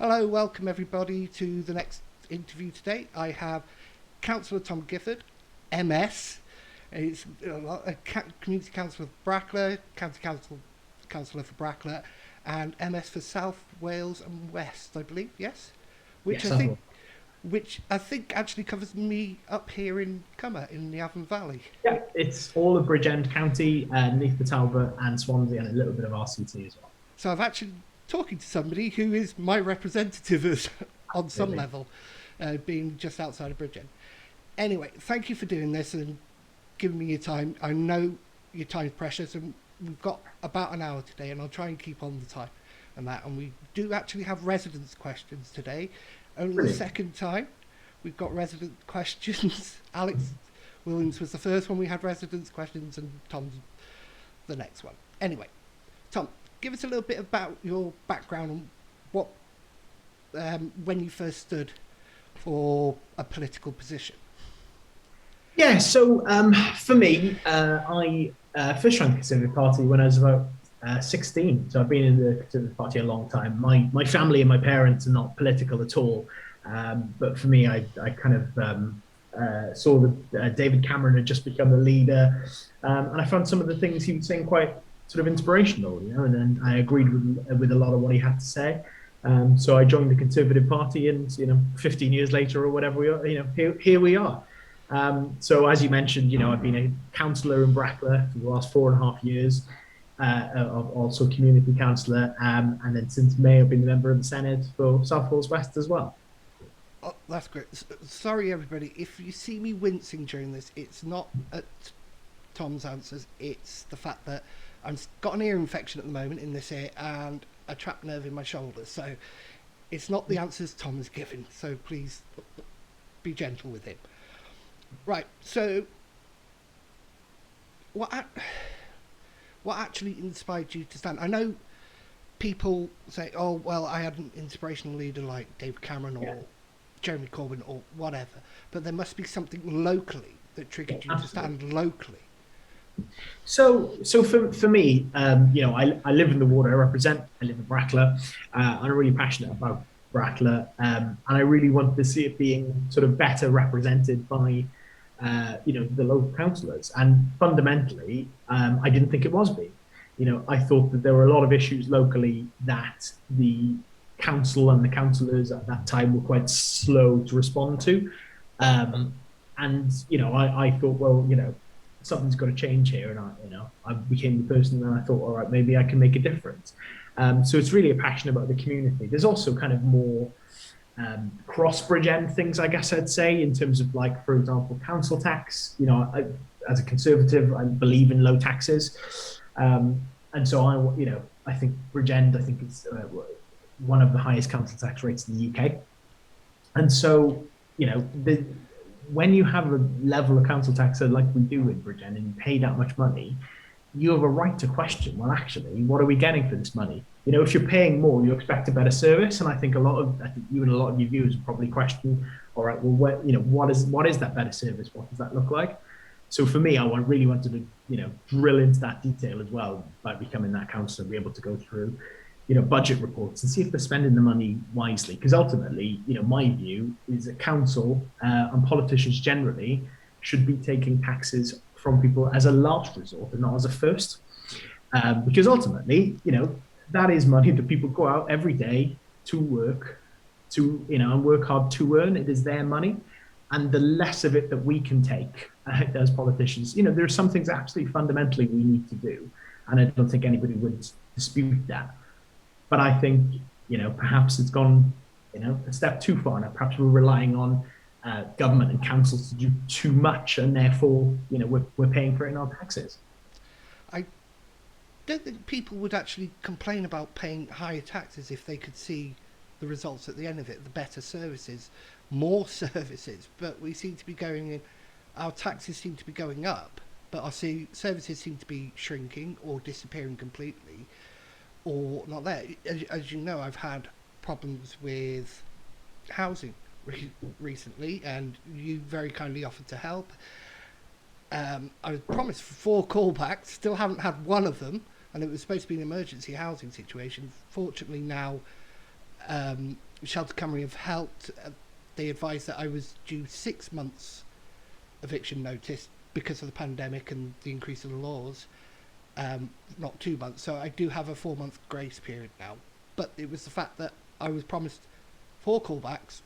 Hello, welcome everybody to the next interview today. I have Cllr Tom Giffard MS. He's a community councillor for Cllr, county councillor for Cllr, and MS for South Wales and West, I believe. Yes, which Yes, I I think will. which I think actually covers me up here in Cummer in the Avon Valley. Yeah, it's all of Bridgend County, Neath the Talbot and Swansea, and a little bit of RCT as well. So I've actually talking to somebody who is my representative as, on some Absolutely. level, being just outside of Bridgend. Anyway, thank you for doing this and giving me your time. I know your time's precious, and we've got about an hour today, and I'll try and keep on the time and that. And we do actually have residence questions today. Only the Brilliant. second time we've got resident questions. Alex Williams was the first one we had residence questions, and Tom's the next one. Anyway, Tom, give us a little bit about your background and what when you first stood for a political position. Yeah, so for me, I first joined the Conservative Party when I was about 16. So I've been in the Conservative Party a long time. My family and my parents are not political at all. But for me, I kind of saw that David Cameron had just become the leader. And I found some of the things he was saying quite sort of inspirational, and then I agreed with a lot of what he had to say. So I joined the Conservative Party, and 15 years later or whatever we are, here we are. So as you mentioned, I've been a councillor in Brackler for the last 4.5 years, also community councillor, and then since May I've been a member of the Senate for South Wales West as well. Oh, that's great. Sorry, everybody, if you see me wincing during this, it's not at Tom's answers. It's the fact that I've got an ear infection at the moment in this ear and a trapped nerve in my shoulder. So it's not the answers Tom has given. So please be gentle with him. Right. So what what actually inspired you to stand? I know people say, "Oh, well, I had an inspirational leader like David Cameron Yeah, or Jeremy Corbyn or whatever," but there must be something locally that yeah, triggered you to absolutely. stand locally. So for me, I live in the ward I represent. I live in Brackler. I'm really passionate about Brackler, and I really want to see it being sort of better represented by, the local councillors. And fundamentally, I didn't think it was being. I thought that there were a lot of issues locally that the council and the councillors at that time were quite slow to respond to. Um, and I thought, well, something's got to change here, and I became the person, and I thought, all right, maybe I can make a difference. So it's really a passion about the community. There's also kind of more cross bridge end things, I guess I'd say, in terms of, like, for example, council tax. As a conservative, I believe in low taxes, and so I think Bridgend, I think it's one of the highest council tax rates in the UK. And so, when you have a level of council tax like we do in Bridgend, and you pay that much money, you have a right to question, well, actually, what are we getting for this money? If you're paying more, you expect a better service. And I think you and a lot of your viewers probably question, all right, well, what is that better service? What does that look like? So for me, really wanted to, drill into that detail as well by becoming that councillor, be able to go through, budget reports and see if they're spending the money wisely. Because ultimately, my view is that council and politicians generally should be taking taxes from people as a last resort and not as a first. Because ultimately, that is money that people go out every day to work, and work hard to earn. It is their money. And the less of it that we can take as politicians, there are some things absolutely fundamentally we need to do. And I don't think anybody would dispute that. But I think, perhaps it's gone, a step too far now. Perhaps we're relying on government and councils to do too much, and therefore, we're paying for it in our taxes. I don't think people would actually complain about paying higher taxes if they could see the results at the end of it, the better services, more services. But we seem to be going in, our taxes seem to be going up, but our services seem to be shrinking or disappearing completely, or not there. As you know, I've had problems with housing recently, and you very kindly offered to help. I was promised 4 callbacks, still haven't had one of them, and it was supposed to be an emergency housing situation. Fortunately, now Shelter Cymru have helped. They advised that I was due 6 months eviction notice because of the pandemic and the increase of the laws, not 2 months. So I do have a 4-month grace period now. But it was the fact that I was promised 4 callbacks,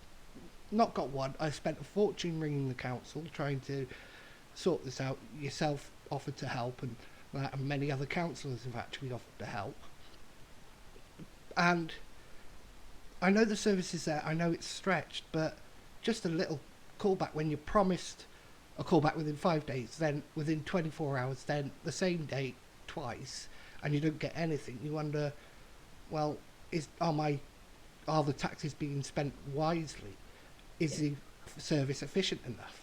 not got one. I spent a fortune ringing the council trying to sort this out. Yourself offered to help, and many other councillors have actually offered to help. And I know the service is there, I know it's stretched, but just a little callback when you're promised a callback within 5 days, then within 24 hours, then the same day twice, and you don't get anything. You wonder, well, are the taxes being spent wisely? Is the service efficient enough?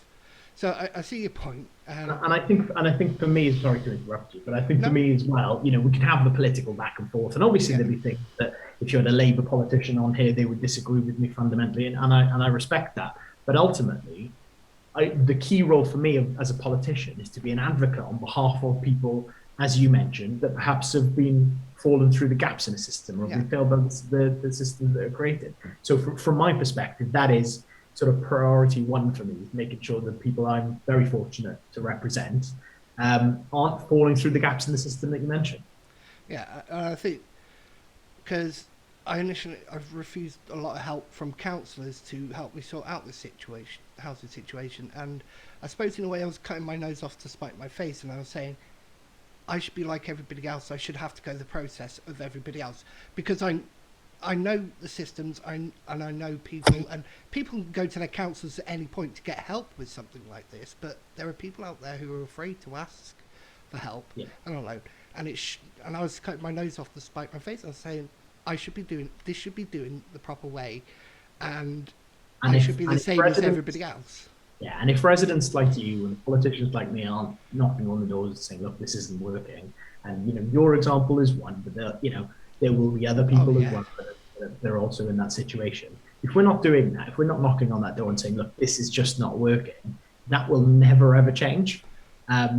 So I see your point. And I think for me, sorry to interrupt you, but I think for me as well, we can have the political back and forth, and obviously there'd be things that if you had a Labour politician on here, they would disagree with me fundamentally, and I respect that. But ultimately, the key role for me as a politician is to be an advocate on behalf of people, as you mentioned, that perhaps have been fallen through the gaps in the system or have been failed by the systems that are created. So from my perspective, that is sort of priority one for me, making sure that people I'm very fortunate to represent aren't falling through the gaps in the system that you mentioned. Yeah, I think because I've refused a lot of help from councillors to help me sort out the housing situation, and I suppose in a way I was cutting my nose off to spite my face, and I was saying I should be like everybody else. I should have to go the process of everybody else because I know the systems, and I know people, and people can go to their councils at any point to get help with something like this, but there are people out there who are afraid to ask for help. I don't know, and I was cutting my nose off to spite my face. I was saying this should be doing the proper way, and I should be the same as everybody else. Yeah, and if residents like you and politicians like me aren't knocking on the doors and saying, look, this isn't working, and your example is one, but there will be other people as well that they're also in that situation. If we're not doing that, if we're not knocking on that door and saying, look, this is just not working, that will never ever change.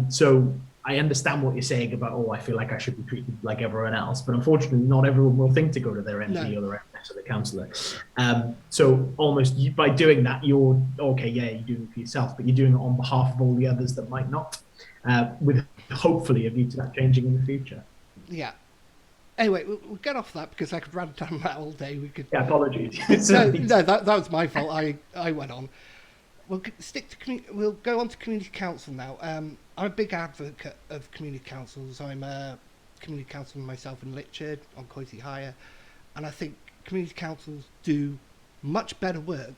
So I understand what you're saying about, I feel like I should be treated like everyone else, but unfortunately not everyone will think to go to their MP or their MS or the councillor. So almost by doing that, you're you're doing it for yourself, but you're doing it on behalf of all the others that might not, with hopefully a view to that changing in the future. Yeah. Anyway, we'll get off that because I could rant on that all day. Yeah, apologies. no, that was my fault. I went on. We'll go on to community council now. I'm a big advocate of community councils. I'm a community councilor myself in Cllr on Coisy Hire, and I think community councils do much better work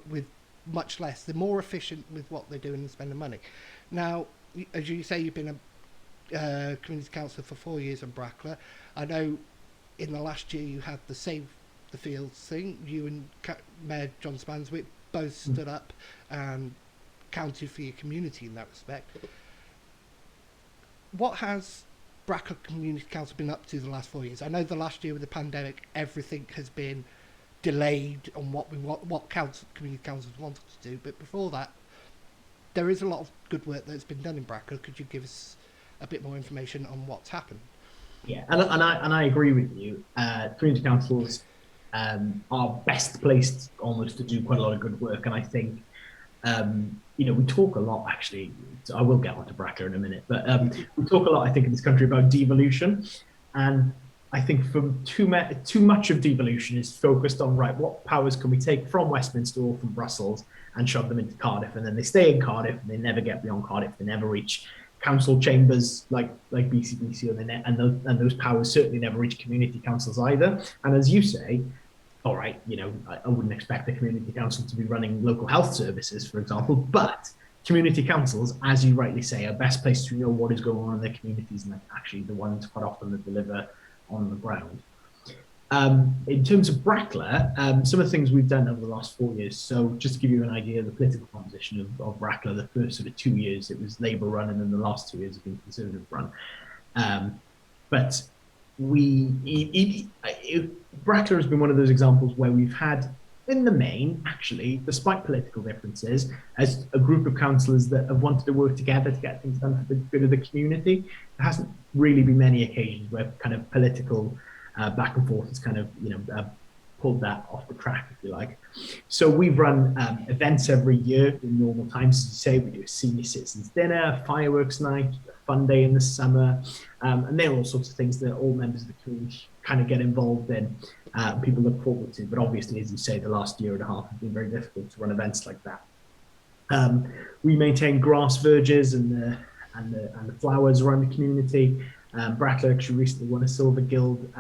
with much less. They're more efficient with what they're doing and spending money. Now, as you say, you've been a community councillor for 4 years in Cllr. I know in the last year you had the Save the Fields thing. You and Mayor John Spanswick both stood up and counted for your community in that respect. What has Cllr Community Council been up to the last 4 years? I know the last year with the pandemic, everything has been delayed on what community councils wanted to do, but before that, there is a lot of good work that's been done in Cllr. Could you give us a bit more information on what's happened? Yeah, and I agree with you. Community councils are best placed almost to do quite a lot of good work, and I think we talk a lot actually. So I will get onto Cllr in a minute, but we talk a lot, I think, in this country about devolution, and I think too much of devolution is focused on what powers can we take from Westminster or from Brussels and shove them into Cardiff, and then they stay in Cardiff and they never get beyond Cardiff. They never reach council chambers like BCBC, and those powers certainly never reach community councils either. And as you say, all right, I wouldn't expect the community council to be running local health services, for example, but community councils, as you rightly say, are best placed to know what is going on in their communities, and actually the ones quite often that deliver on the ground. In terms of Cllr, some of the things we've done over the last 4 years, so just to give you an idea of the political composition of Cllr, the first sort of 2 years it was Labour run, and then the last 2 years have been Conservative run. But Cllr has been one of those examples where we've had, in the main, actually, despite political differences, as a group of councillors that have wanted to work together to get things done for the good of the community. There hasn't really been many occasions where kind of political back and forth has kind of pulled that off the track, if you like. So we run events every year in normal times. As you say, we do a senior citizens dinner, a fireworks night, a fun day in the summer, and there are all sorts of things that all members of the community kind of get involved in. People look forward to, but obviously, as you say, the last year and a half have been very difficult to run events like that. We maintain grass verges and the flowers around the community. Bracklow actually recently won a Silver Guild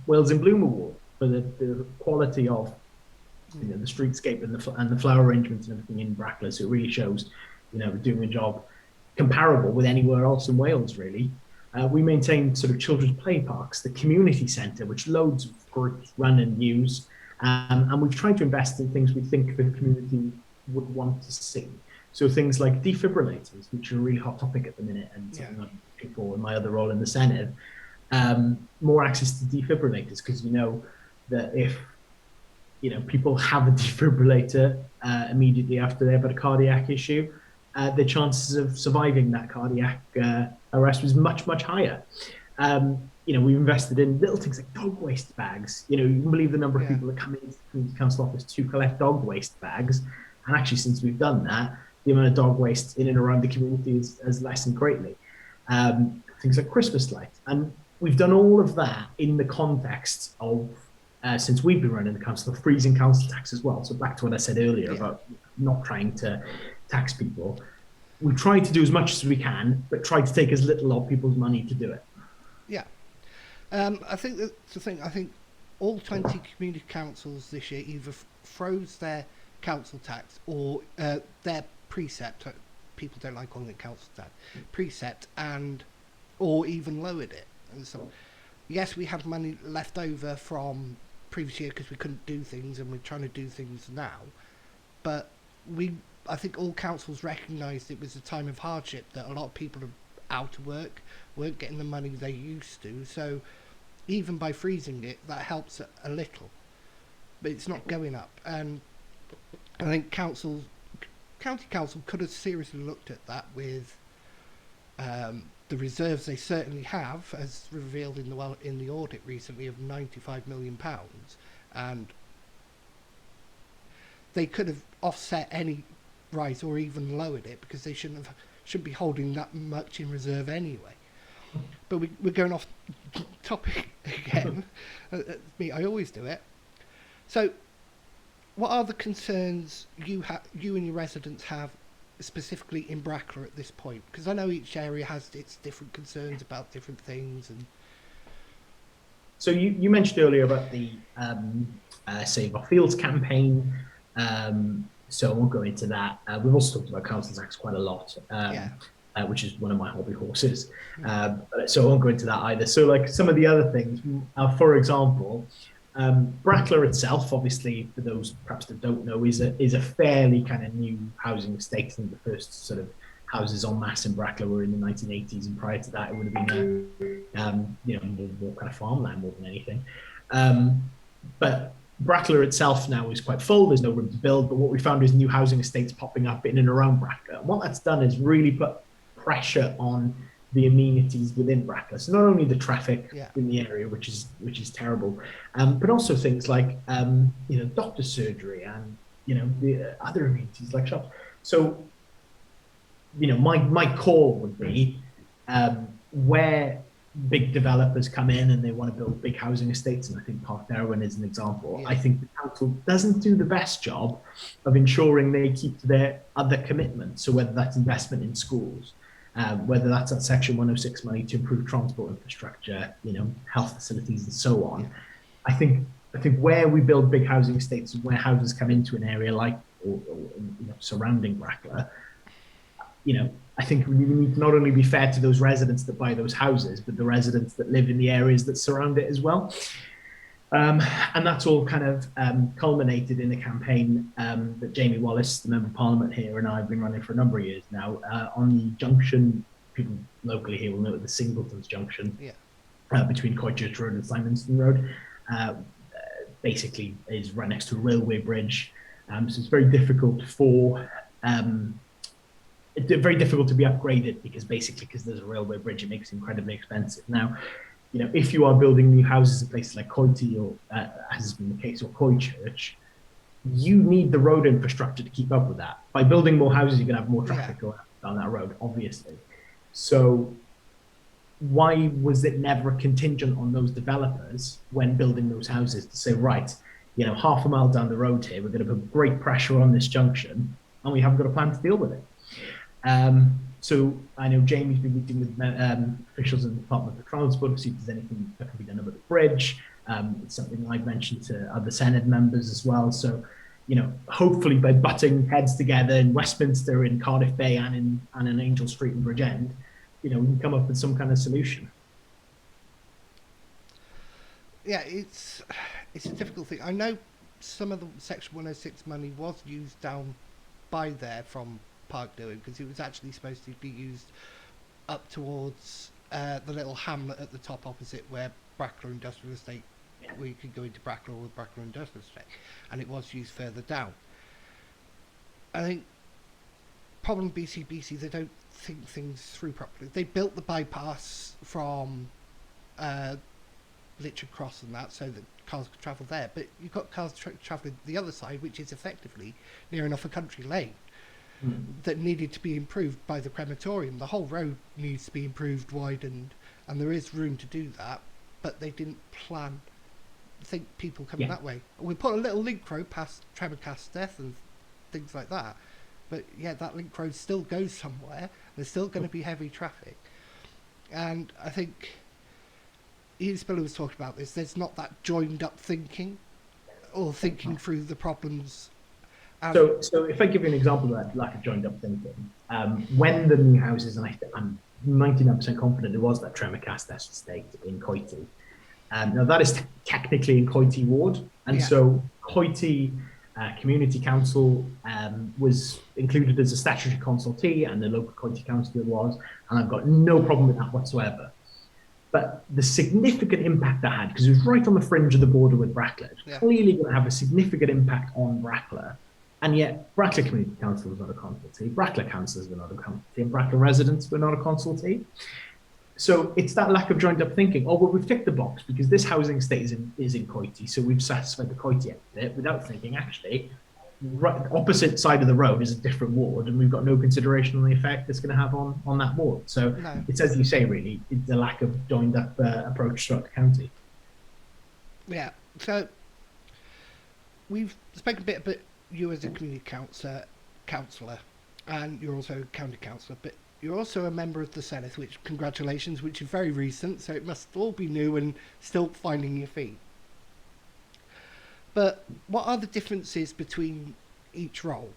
Wales in Bloom Award for the quality of the streetscape and the flower arrangements and everything in Bracklow. So it really shows, we're doing a job comparable with anywhere else in Wales, really. We maintain sort of children's play parks, the community centre, which loads of groups run and use. And we've tried to invest in things we think the community would want to see. So things like defibrillators, which are a really hot topic at the minute, and something I'm looking for in my other role in the Senate. More access to defibrillators, because that if people have a defibrillator immediately after they've had a cardiac issue, the chances of surviving that cardiac arrest was much, much higher. We've invested in little things like dog waste bags. You can believe the number of people that come into the community council office to collect dog waste bags. And actually, since we've done that, the amount of dog waste in and around the community has lessened greatly. Things like Christmas lights. And we've done all of that in the context of, since we've been running the council, of freezing council tax as well. So back to what I said earlier about not trying to tax people. We try to do as much as we can, but try to take as little of people's money to do it. Yeah. I think that's the thing. I think all 20 community councils this year either froze their council tax or their precept, people don't like calling it council tax, precept, or even lowered it. And so yes, we have money left over from previous year because we couldn't do things, and we're trying to do things now, but I think all councils recognised it was a time of hardship, that a lot of people are out of work, weren't getting the money they used to, so even by freezing it, that helps a little, but it's not going up. And I think county council could have seriously looked at that with the reserves they certainly have, as revealed in the audit recently, of £95 million, and they could have offset any rise or even lowered it, because they shouldn't be holding that much in reserve anyway. But we're going off topic again. Me, I always do it. So, what are the concerns you and your residents have specifically in Bracklow at this point? Because I know each area has its different concerns about different things. And so you mentioned earlier about the Save Our Fields campaign. So I won't go into that. We've also talked about council tax quite a lot, which is one of my hobby horses. So I won't go into that either. So like some of the other things, for example, Bracklow itself, obviously, for those perhaps that don't know, is a fairly kind of new housing estate. I think the first sort of houses en masse in Bracklow were in the 1980s, and prior to that, it would have been more kind of farmland more than anything. But Bracklow itself now is quite full. There's no room to build. But what we found is new housing estates popping up in and around Bracklow. And what that's done is really put pressure on the amenities within Bracklow. So not only the traffic in the area, which is terrible, but also things like doctor's surgery and the other amenities like shops. So my call would be where big developers come in and they want to build big housing estates, and I think Park Darwin is an example. I think the council doesn't do the best job of ensuring they keep to their other commitments. So whether that's investment in schools, whether that's at Section 106 money to improve transport infrastructure, health facilities and so on. I think where we build big housing estates and where houses come into an area like or surrounding Bracklow, I think we need to not only be fair to those residents that buy those houses, but the residents that live in the areas that surround it as well. And that's all kind of culminated in a campaign that Jamie Wallace, the Member of Parliament here, and I have been running for a number of years now on the junction. People locally here will know it, the Singletons Junction, between Coitchurch Road and Simonston Road. Basically is right next to a railway bridge. So it's very difficult to be upgraded because there's a railway bridge, it makes it incredibly expensive. Now, if you are building new houses in places like Coity or, as has been the case, or Christchurch, you need the road infrastructure to keep up with that. By building more houses, you're going to have more traffic Yeah. going down that road, obviously. So why was it never contingent on those developers when building those houses to say, right, half a mile down the road here, we're going to put great pressure on this junction, and we haven't got a plan to deal with it. So I know Jamie's been meeting with officials in the Department of Transport to see if there's anything that can be done about the bridge. It's something I've mentioned to other Senate members as well. So, hopefully by butting heads together in Westminster, in Cardiff Bay, and in Angel Street and Bridgend, we can come up with some kind of solution. Yeah, it's a difficult thing. I know some of the Section 106 money was used down by there from Park Newham, because it was actually supposed to be used up towards the little hamlet at the top opposite where Brackler Industrial Estate, where you could go into Brackler or Brackler Industrial Estate, and it was used further down. I think problem BCBC, they don't think things through properly. They built the bypass from Litchard Cross and that so that cars could travel there, but you've got cars travelling the other side, which is effectively near enough a country lane that needed to be improved by the crematorium. The whole road needs to be improved, widened, and there is room to do that, but they didn't think people coming that way. We put a little link road past Tremorcasteth and things like that, but yeah, that link road still goes somewhere. There's still going to be heavy traffic, and I think Ian Spiller was talking about this. There's not that joined up thinking or thinking through the problems. So if I give you an example of that lack of joined up thinking, when the new houses, and I'm 99% confident it was that Tremorcasteth estate in Coity. Now that is technically in Coity ward, and so Coity Community Council was included as a statutory consultee, and the local Coity councillor was, and I've got no problem with that whatsoever. But the significant impact that had, because it was right on the fringe of the border with Brackler, clearly going to have a significant impact on Brackler. And yet, Brackler Community Council was not a consultee, Brackler councillors were not a consultee, and Brackler residents were not a consultee. So it's that lack of joined up thinking. Oh, well, we've ticked the box because this housing estate is in Coity, so we've satisfied the Coity end of it, without thinking, actually, right, the opposite side of the road is a different ward, and we've got no consideration on the effect it's going to have on that ward. So it's, as you say, really, it's a lack of joined up approach throughout the county. Yeah, so we've spoken a bit about you as a community councillor, and you're also a county councillor, but you're also a member of the Senate, which, congratulations, which is very recent, so it must all be new and still finding your feet. But what are the differences between each role,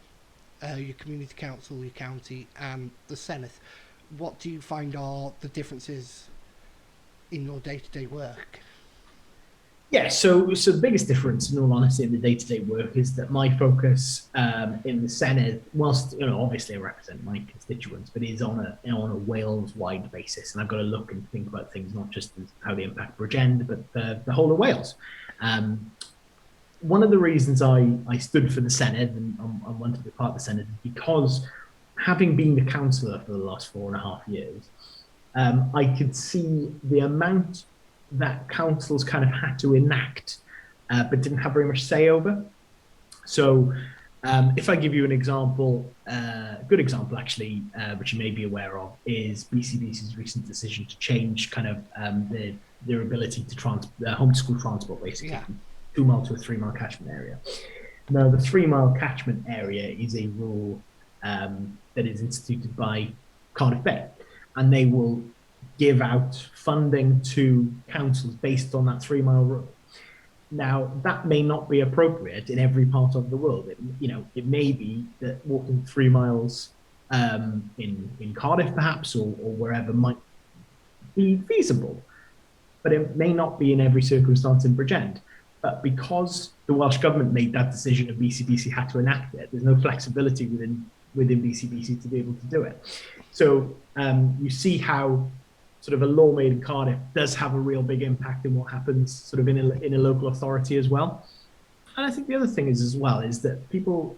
your community council, your county, and the Senate? What do you find are the differences in your day-to-day work? Yeah, so the biggest difference, in all honesty, in the day-to-day work is that my focus in the Senate, whilst obviously I represent my constituents, but is on a Wales-wide basis, and I've got to look and think about things not just as how they impact Bridgend, but the whole of Wales. One of the reasons I stood for the Senate and I wanted to be part of the Senate is because, having been the councillor for the last 4.5 years, I could see the amount that councils kind of had to enact, but didn't have very much say over. So if I give you an example, a good example actually, which you may be aware of, is BCBC's recent decision to change kind of their ability to homeschool transport, basically, from 2 mile to a 3 mile catchment area. Now, the 3 mile catchment area is a rule that is instituted by Cardiff Bay, and they will give out funding to councils based on that 3 mile rule. Now, that may not be appropriate in every part of the world. It may be that walking 3 miles in Cardiff, perhaps, or wherever might be feasible, but it may not be in every circumstance in Bridgend. But because the Welsh Government made that decision and BCBC had to enact it, there's no flexibility within BCBC to be able to do it. So you see how sort of a law made in Cardiff does have a real big impact in what happens sort of in a local authority as well. And I think the other thing is that people,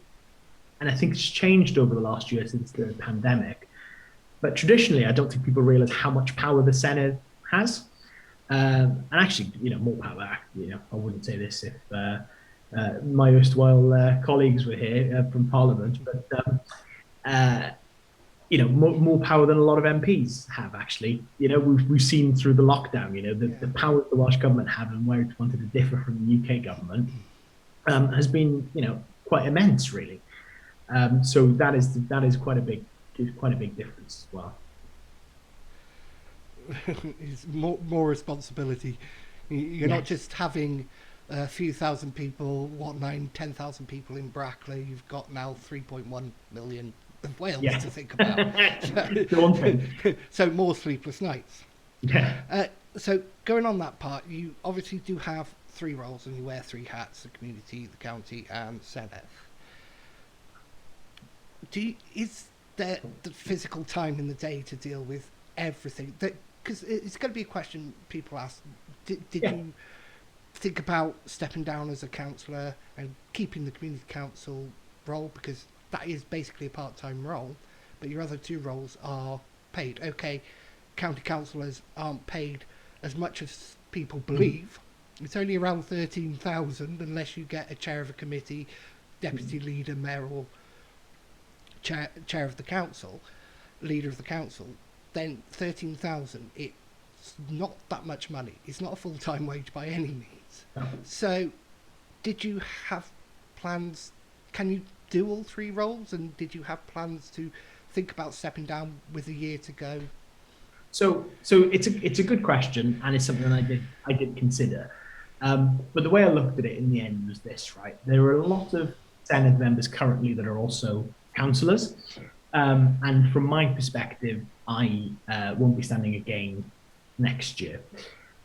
and I think it's changed over the last year since the pandemic, but traditionally I don't think people realize how much power the Senate has. And actually, more power. I wouldn't say this if my erstwhile colleagues were here from Parliament, but uh, more power than a lot of MPs have. Actually, we've seen through the lockdown, the Yeah. power the Welsh government have and where it's wanted to differ from the UK government has been, quite immense, really. So that is quite a big difference as well. It's more responsibility. You're not Yes. just having a few thousand people, 10,000 people in Brackley. You've got now 3.1 million of Wales Yes. to think about. Daunting. So more sleepless nights. Yeah. So going on that part, you obviously do have three roles and you wear three hats: the community, the county, and Senedd. Is there the physical time in the day to deal with everything? Because it's going to be a question people ask. Did Yeah. you think about stepping down as a councillor and keeping the community council role, because that is basically a part-time role, but your other two roles are paid? Okay, county councillors aren't paid as much as people believe. It's only around 13,000 unless you get a chair of a committee, deputy leader, mayor, or chair of the council, leader of the council. Then 13,000. It's not that much money. It's not a full-time wage by any means. So, did you have plans? Can you do all three roles? And did you have plans to think about stepping down with a year to go? So it's a good question, and it's something I did consider. But the way I looked at it in the end was this, right? There are a lot of Senedd members currently that are also councillors, and from my perspective, I won't be standing again next year.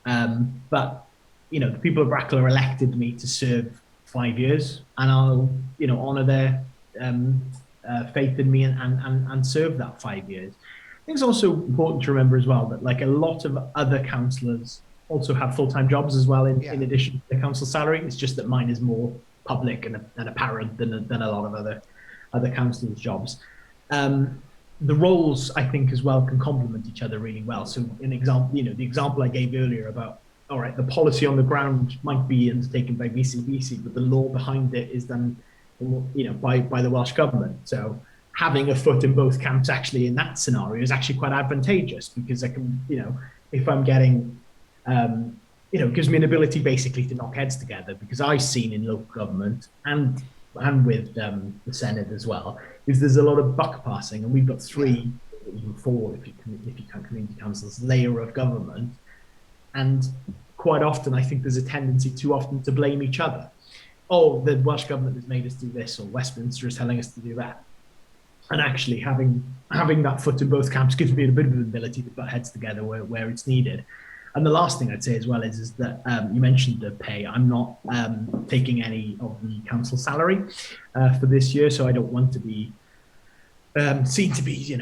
But the people of Bracklow elected me to serve 5 years, and I'll honour their faith in me and serve that 5 years. I think it's also important to remember as well that like a lot of other councillors also have full-time jobs as well in Yeah, addition to the council salary. It's just that mine is more public and apparent than a lot of other councillors' jobs. Um, the roles I think as well can complement each other really well. So an example, the example I gave earlier about, all right, the policy on the ground might be undertaken by VCBC, but the law behind it is done, by the Welsh government. So having a foot in both camps actually in that scenario is actually quite advantageous because I can, if I'm getting, gives me an ability basically to knock heads together because I've seen in local government and with the Senedd as well, is there's a lot of buck passing, and we've got yeah, three, even four, if you count community councils, layer of government, and quite often I think there's a tendency too often to blame each other. Oh, the Welsh government has made us do this, or Westminster is telling us to do that. And actually, having that foot in both camps gives me a bit of an ability to butt heads together where it's needed. And the last thing I'd say as well is that you mentioned the pay. I'm not taking any of the council salary for this year, so I don't want to be seen to be,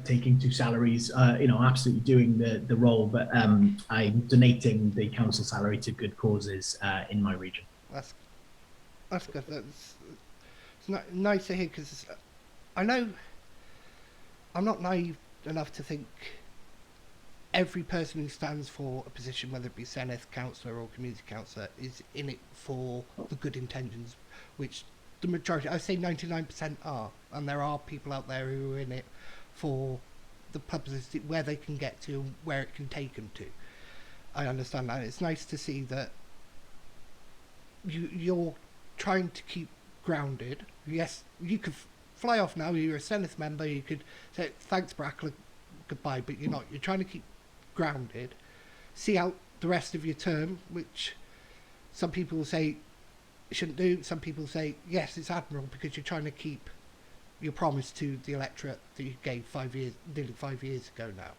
taking two salaries. Absolutely doing the role, but I'm donating the council salary to good causes in my region. that's that's good. It's nice to hear, because I know I'm not naive enough to think every person who stands for a position, whether it be Senedd councillor or community councillor, is in it for the good intentions, which the majority, I say 99%, are. And there are people out there who are in it for the publicity, where they can get to, where it can take them to. I understand that. It's nice to see that you're trying to keep grounded. Yes, you could fly off now. You're a Senedd member. You could say thanks, Bracklow, goodbye, but you're not. You're trying to keep grounded, see out the rest of your term, which some people will say you shouldn't do. Some people say yes, it's admirable, because you're trying to keep your promise to the electorate that you gave nearly 5 years ago now,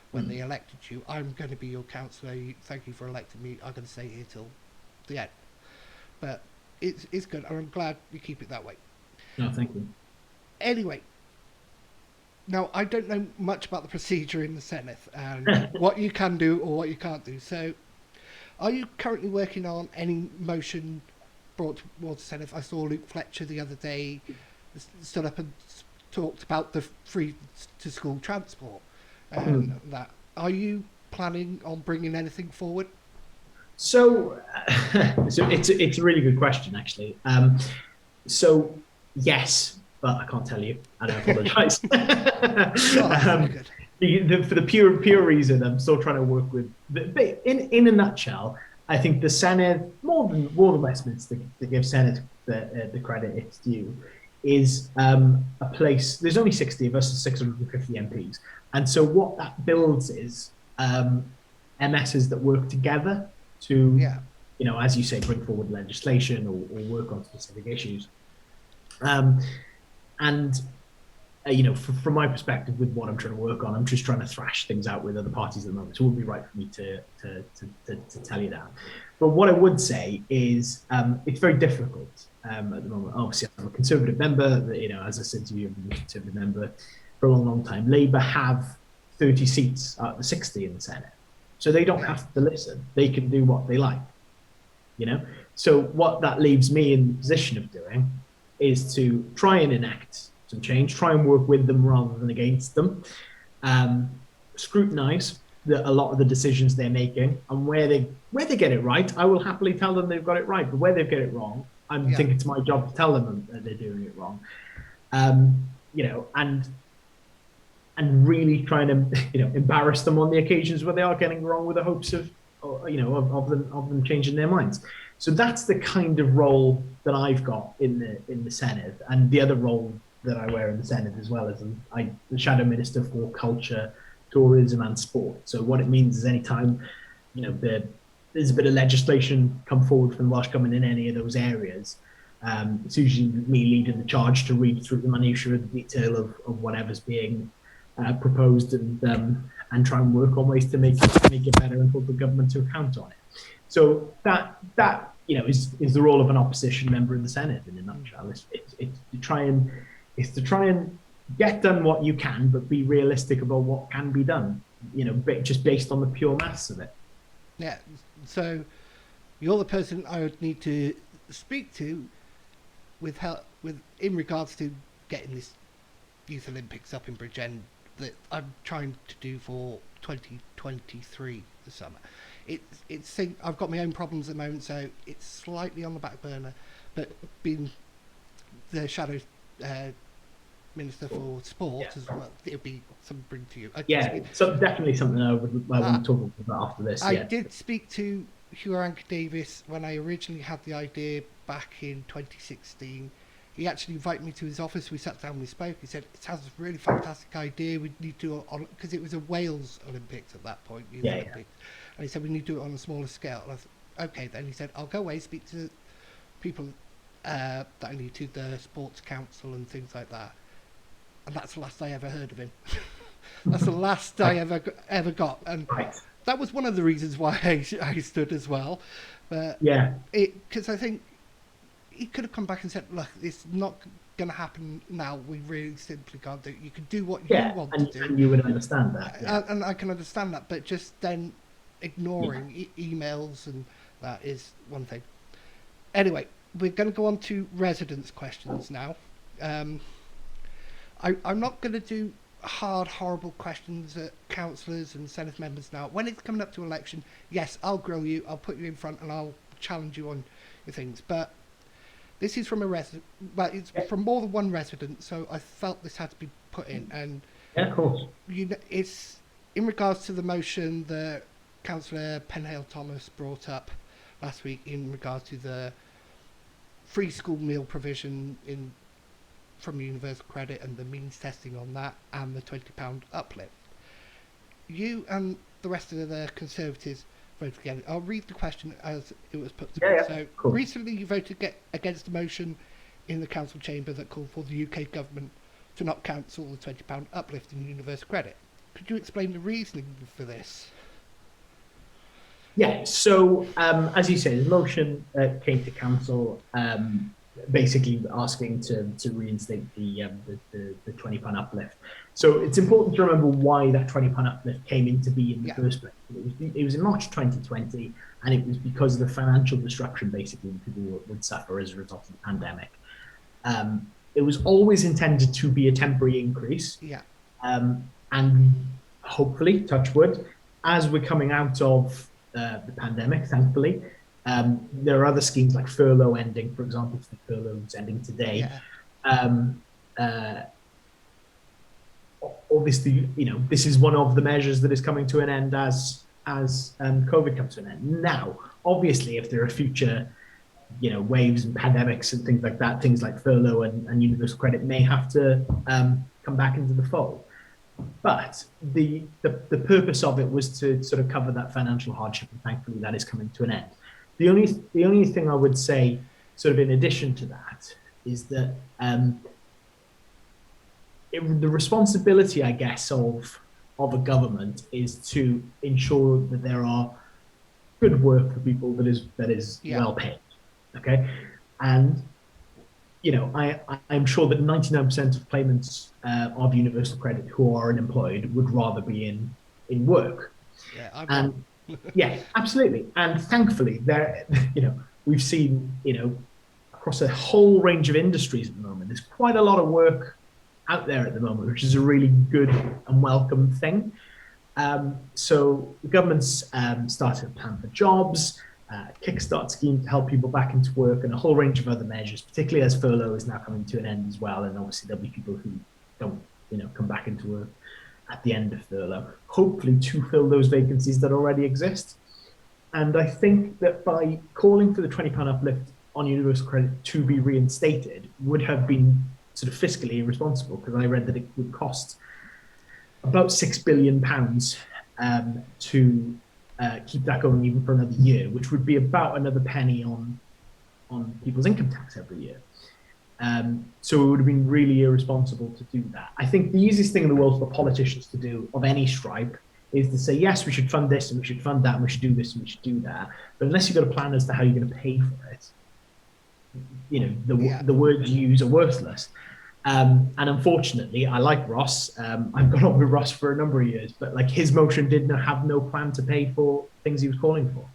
when they elected you. I'm going to be your councillor. Thank you for electing me. I'm going to stay here till the end. But it's good, and I'm glad you keep it that way. No, thank you. Anyway, now I don't know much about the procedure in the Senedd and what you can do or what you can't do. So, are you currently working on any motion brought towards the Senedd? I saw Luke Fletcher the other day stood up and talked about the free to school transport and that. Are you planning on bringing anything forward? So, so it's a really good question, actually. So yes, but I can't tell you, and I apologise. Oh, very good. For the pure reason, I'm still trying to work with. In a nutshell, I think the Senate, more than Westminster, to give Senate the credit it's due, is a place. There's only 60 of us, 650 MPs, and so what that builds is MSs that work together to, Yeah. as you say, bring forward legislation or work on specific issues. Um, and from my perspective, with what I'm trying to work on, I'm just trying to thrash things out with other parties at the moment. So it wouldn't be right for me to tell you that. But what I would say is it's very difficult at the moment. Obviously, I'm a Conservative member. As I said to you, I've been a Conservative member for a long, long time. Labour have 30 seats out of the 60 in the Senate. So they don't have to listen. They can do what they like. So what that leaves me in the position of doing is to try and enact some change, try and work with them rather than against them, scrutinize a lot of the decisions they're making, and where they get it right, I will happily tell them they've got it right. But where they've got it wrong, I think it's my job to tell them that they're doing it wrong. And really trying to embarrass them on the occasions where they are getting wrong, with the hopes of them changing their minds. So that's the kind of role that I've got in the Senate, and the other role that I wear in the Senate as well as I'm the Shadow Minister for Culture, Tourism and Sport. So what it means is anytime there's a bit of legislation come forward from the Welsh Government in any of those areas, it's usually me leading the charge to read through the minutiae of the detail of whatever's being proposed and try and work on ways to make it better and hold the government to account on it. So that is the role of an opposition member in the Senate in a nutshell. It's to try and get done what you can, but be realistic about what can be done. Just based on the pure maths of it. Yeah. So you're the person I would need to speak to with help in regards to getting this Youth Olympics up in Bridgend that I'm trying to do for 2023 the summer. I've got my own problems at the moment, so it's slightly on the back burner. But being the shadow Minister for Sport as well, it'll be something to bring to you. So definitely something I want to talk about after this. I did speak to Hugh Davis when I originally had the idea back in 2016. He actually invited me to his office. We sat down and we spoke. He said, it has a really fantastic idea. We need to, because it was a Wales Olympics at that point, Olympics. And he said, we need to do it on a smaller scale. And I said, okay, then. He said, I'll go away, speak to people that I need to, the Sports Council and things like that. And that's the last I ever heard of him. That's the last I ever got. And that was one of the reasons why I stood as well. But because I think he could have come back and said, look, it's not going to happen now. We really simply can't do it. You can do what you want to do. And you would understand that. And I can understand that. But just then ignoring emails and that is one thing. Anyway, we're going to go on to residents' questions now. I'm not going to do hard, horrible questions at councillors and Senate members now. When it's coming up to election, yes, I'll grill you, I'll put you in front and I'll challenge you on your things. But this is from a resident, but it's from more than one resident, so I felt this had to be put in. And of course. It's in regards to the motion that Councillor Penhale Thomas brought up last week in regards to the free school meal provision from Universal Credit and the means testing on that and the £20 uplift. You and the rest of the Conservatives voted against. I'll read the question as it was put to me. So cool. Recently you voted against a motion in the council chamber that called for the UK government to not cancel the £20 uplift in Universal Credit. Could you explain the reasoning for this? Yeah, so as you say, the motion came to council basically asking to reinstate the £20 uplift. So it's important to remember why that £20 uplift came into being in the first place. It was in March 2020, and it was because of the financial disruption basically people would suffer as a result of the pandemic. It was always intended to be a temporary increase, and hopefully, touch wood, as we're coming out of the pandemic, thankfully, there are other schemes like furlough ending, for example, if the furlough is ending today. Yeah. Um, uh, Obviously, this is one of the measures that is coming to an end as COVID comes to an end. Now, obviously, if there are future waves and pandemics and things like that, things like furlough and universal credit may have to come back into the fold. But the purpose of it was to sort of cover that financial hardship, and thankfully that is coming to an end. The only thing I would say, sort of in addition to that, is that the responsibility, I guess, of a government is to ensure that there are good work for people that is Yeah. well paid. Okay, and I'm sure that 99% of claimants of universal credit who are unemployed would rather be in work. Yeah. I'm not. And yeah, absolutely. And thankfully, we've seen, across a whole range of industries at the moment, there's quite a lot of work out there at the moment, which is a really good and welcome thing. So the government's started a plan for jobs, kickstart scheme to help people back into work, and a whole range of other measures, particularly as furlough is now coming to an end as well. And obviously there'll be people who don't, come back into work at the end of furlough, hopefully to fill those vacancies that already exist. And I think that by calling for the £20 uplift on universal credit to be reinstated would have been sort of fiscally irresponsible, because I read that it would cost about £6 billion to keep that going even for another year, which would be about another penny on people's income tax every year. So it would have been really irresponsible to do that. I think the easiest thing in the world for politicians to do of any stripe is to say, yes, we should fund this and we should fund that and we should do this and we should do that. But unless you've got a plan as to how you're going to pay for it, the words you use are worthless. And unfortunately, I like Ross. I've gone on with Ross for a number of years, but like his motion did not have no plan to pay for things he was calling for.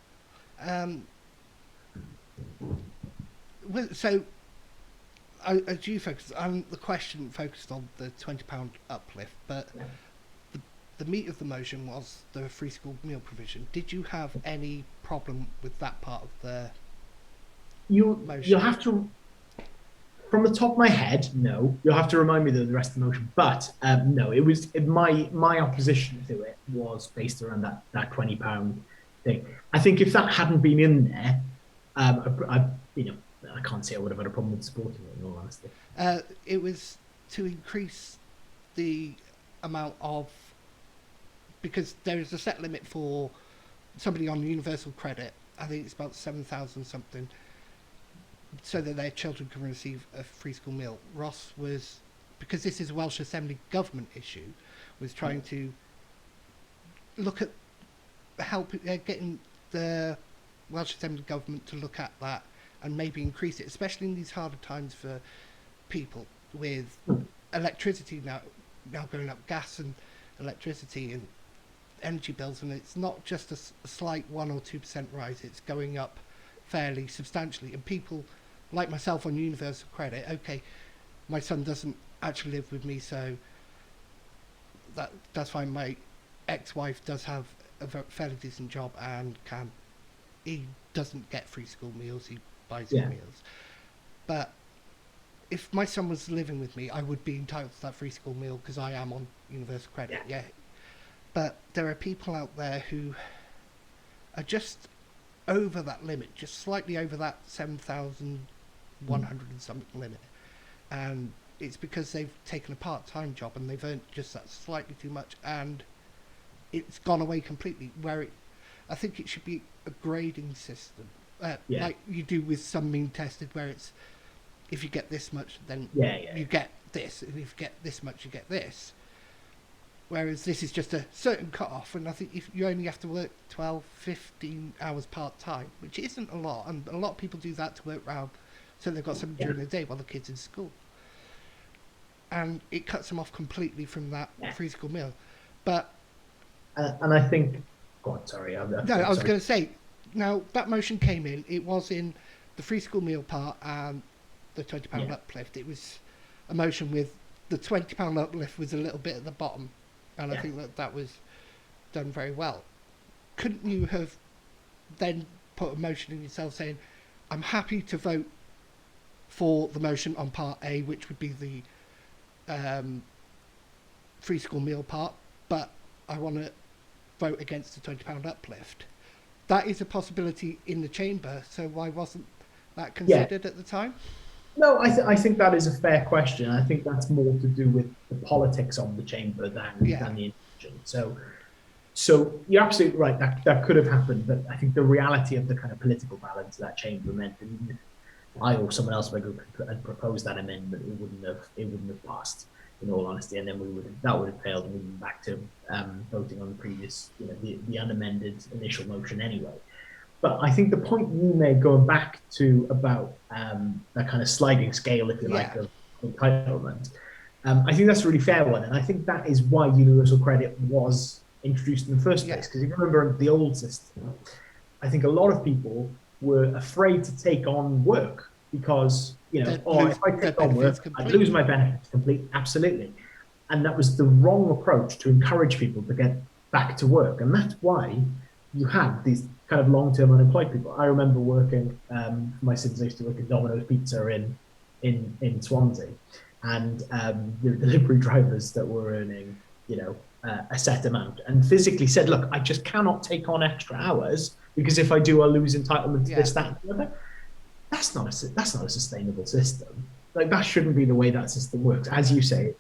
So, as you focus, the question focused on the £20 uplift, but the meat of the motion was the free school meal provision. Did you have any problem with that part of the motion? You'll have to, from the top of my head, no. You'll have to remind me of the rest of the motion, but no. It was my opposition to it was based around that £20 thing. I think if that hadn't been in there, I can't say I would have had a problem with supporting it, in all honesty. It was to increase the amount of, because there is a set limit for somebody on universal credit. I think it's about 7,000 something, so that their children can receive a free school meal. Ross was, because this is a Welsh Assembly government issue, was trying to look at getting the Welsh Assembly government to look at that and maybe increase it, especially in these harder times for people with electricity now going up, gas and electricity and energy bills, and it's not just a slight 1 or 2% rise, it's going up fairly substantially. And people like myself on universal credit, okay, my son doesn't actually live with me, so that's fine. My ex-wife does have a fairly decent job and he doesn't get free school meals, he buys his meals. But if my son was living with me, I would be entitled to that free school meal because I am on universal credit. Yeah. But there are people out there who are just over that limit, just slightly over that 7,100 and something limit. And it's because they've taken a part-time job and they've earned just that slightly too much, and it's gone away completely. I think it should be a grading system, like you do with some mean tested, where it's, if you get this much, then you get this, and if you get this much, you get this. Whereas this is just a certain cut-off, and I think if you only have to work 12, 15 hours part-time, which isn't a lot, and a lot of people do that to work around, so they've got something during the day while the kid's in school. And it cuts them off completely from that free school meal. But and I think, sorry. I was going to say, now that motion came in, it was in the free school meal part and the £20 uplift. It was a motion with the £20 uplift was a little bit at the bottom, and I think that was done very well. couldn't you have then put a motion in yourself saying, I'm happy to vote for the motion on part A, which would be the free school meal part, but I want to vote against the £20 uplift. That is a possibility in the chamber, so why wasn't that considered at the time? No, I think that is a fair question. I think that's more to do with the politics of the chamber than the intention. So you're absolutely right. That could have happened, but I think the reality of the kind of political balance of that chamber meant that even if I or someone else in my group had proposed that amendment, it wouldn't have passed. In all honesty, and then that would have failed, and we'd be back to voting on the previous, the unamended initial motion anyway. But I think the point you made, going back to about that kind of sliding scale, if you like, of entitlement, I think that's a really fair one, and I think that is why universal credit was introduced in the first place. Because if you remember the old system, I think a lot of people were afraid to take on work because, if I take on work, I'd lose my benefits completely. Absolutely. And that was the wrong approach to encourage people to get back to work. And that's why you had these kind of long-term unemployed people. I remember working, for my sins, I used to work at Domino's Pizza in Swansea. And the delivery drivers that were earning, a set amount, and physically said, look, I just cannot take on extra hours because if I do, I'll lose entitlement to this, that, and the other. That's not a sustainable system. Like, that shouldn't be the way that system works. As you say,